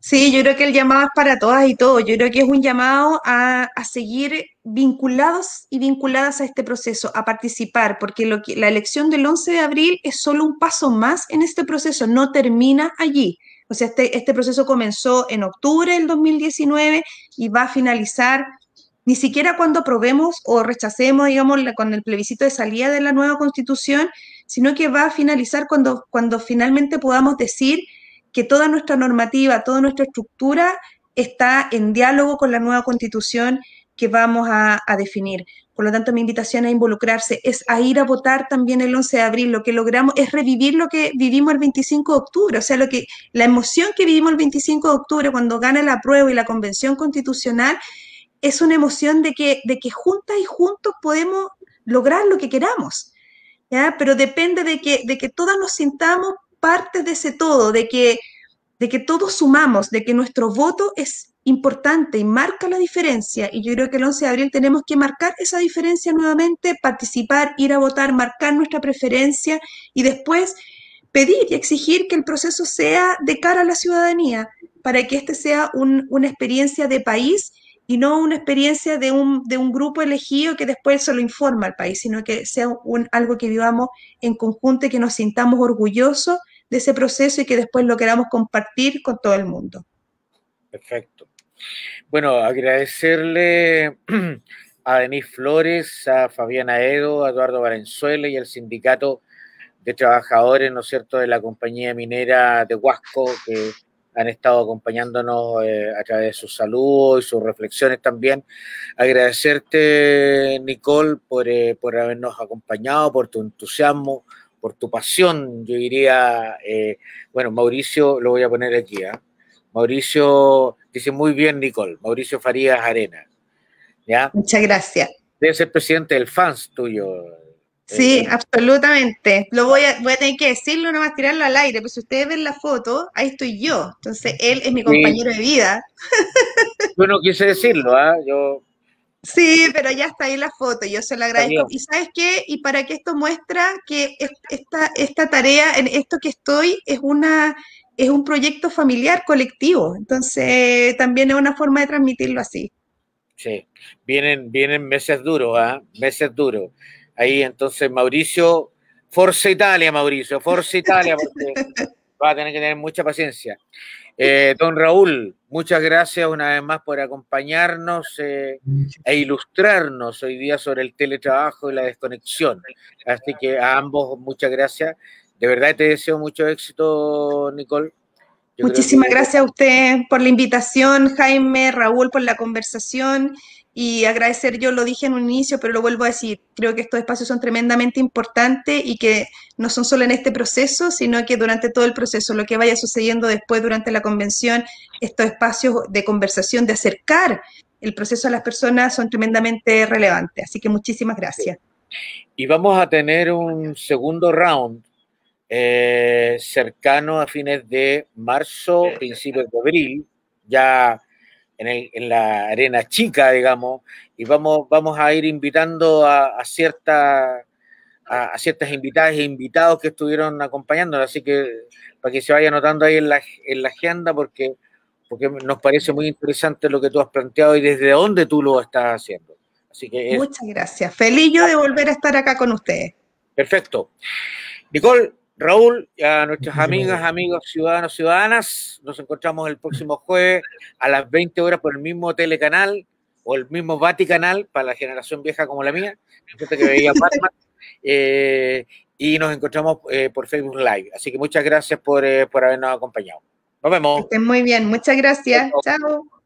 Sí, yo creo que el llamado es para todas y todos. Yo creo que es un llamado a seguir vinculados y vinculadas a este proceso, a participar, porque la elección del 11 de abril es solo un paso más en este proceso, no termina allí. O sea, este proceso comenzó en octubre del 2019 y va a finalizar ni siquiera cuando aprobemos o rechacemos, digamos, con el plebiscito de salida de la nueva constitución, sino que va a finalizar cuando finalmente podamos decir que toda nuestra normativa, toda nuestra estructura está en diálogo con la nueva constitución que vamos a definir. Por lo tanto, mi invitación a involucrarse es a ir a votar también el 11 de abril. Lo que logramos es revivir lo que vivimos el 25 de octubre, o sea, la emoción que vivimos el 25 de octubre cuando gana el apruebo y la convención constitucional es una emoción de que juntas y juntos podemos lograr lo que queramos, ¿ya? Pero depende de que todas nos sintamos parte de ese todo, de que todos sumamos, de que nuestro voto es importante y marca la diferencia. Y yo creo que el 11 de abril tenemos que marcar esa diferencia nuevamente, participar, ir a votar, marcar nuestra preferencia y después pedir y exigir que el proceso sea de cara a la ciudadanía, para que este sea una experiencia de país y no una experiencia de un grupo elegido que después solo informa al país, sino que sea algo que vivamos en conjunto y que nos sintamos orgullosos de ese proceso y que después lo queramos compartir con todo el mundo. Perfecto. Bueno, agradecerle a Denise Flores, a Fabiana Edo, a Eduardo Valenzuela y al sindicato de trabajadores, ¿no es cierto?, de la compañía minera de Huasco, que han estado acompañándonos a través de sus saludos y sus reflexiones también. Agradecerte, Nicole, por habernos acompañado, por tu entusiasmo, por tu pasión, yo diría. Bueno, Mauricio, lo voy a poner aquí, Mauricio, dice muy bien, Nicole, Mauricio Farías Arena, ¿ya? Muchas gracias. Debe ser presidente del fans tuyo. Sí, absolutamente. Voy a tener que decirlo, nomás tirarlo al aire, pero si ustedes ven la foto, ahí estoy yo. Entonces, él es mi compañero de vida. Yo no quise decirlo, yo... Sí, pero ya está ahí la foto, yo se lo agradezco. ¿Y sabes qué? Y para que esto muestra que esta tarea, en esto que estoy, es un proyecto familiar colectivo. Entonces, también es una forma de transmitirlo así. Sí, vienen meses duros, meses duros. Ahí entonces Mauricio, Forza Italia, Mauricio, Forza Italia, porque va a tener que tener mucha paciencia. Don Raúl, muchas gracias una vez más por acompañarnos e ilustrarnos hoy día sobre el teletrabajo y la desconexión. Así que a ambos muchas gracias. De verdad te deseo mucho éxito, Nicole. Muchísimas gracias a usted por la invitación, Jaime, Raúl, por la conversación y agradecer, yo lo dije en un inicio, pero lo vuelvo a decir, creo que estos espacios son tremendamente importantes y que no son solo en este proceso, sino que durante todo el proceso, lo que vaya sucediendo después durante la convención, estos espacios de conversación, de acercar el proceso a las personas son tremendamente relevantes. Así que muchísimas gracias. Y vamos a tener un segundo round cercano a fines de marzo, principios de abril, ya en la arena chica, digamos, y vamos a ir invitando a ciertas invitadas e invitados que estuvieron acompañándonos, así que para que se vaya anotando ahí en la agenda, porque nos parece muy interesante lo que tú has planteado y desde dónde tú lo estás haciendo. Así que muchas gracias. Feliz yo de volver a estar acá con ustedes. Perfecto. Nicole, Raúl, a nuestras amigas, amigos, ciudadanos, ciudadanas, nos encontramos el próximo jueves a las 20 horas por el mismo telecanal o el mismo Vaticanal para la generación vieja como la mía, gente que veía Batman, y nos encontramos por Facebook Live. Así que muchas gracias por habernos acompañado. Nos vemos. Que estén muy bien. Muchas gracias. Chao.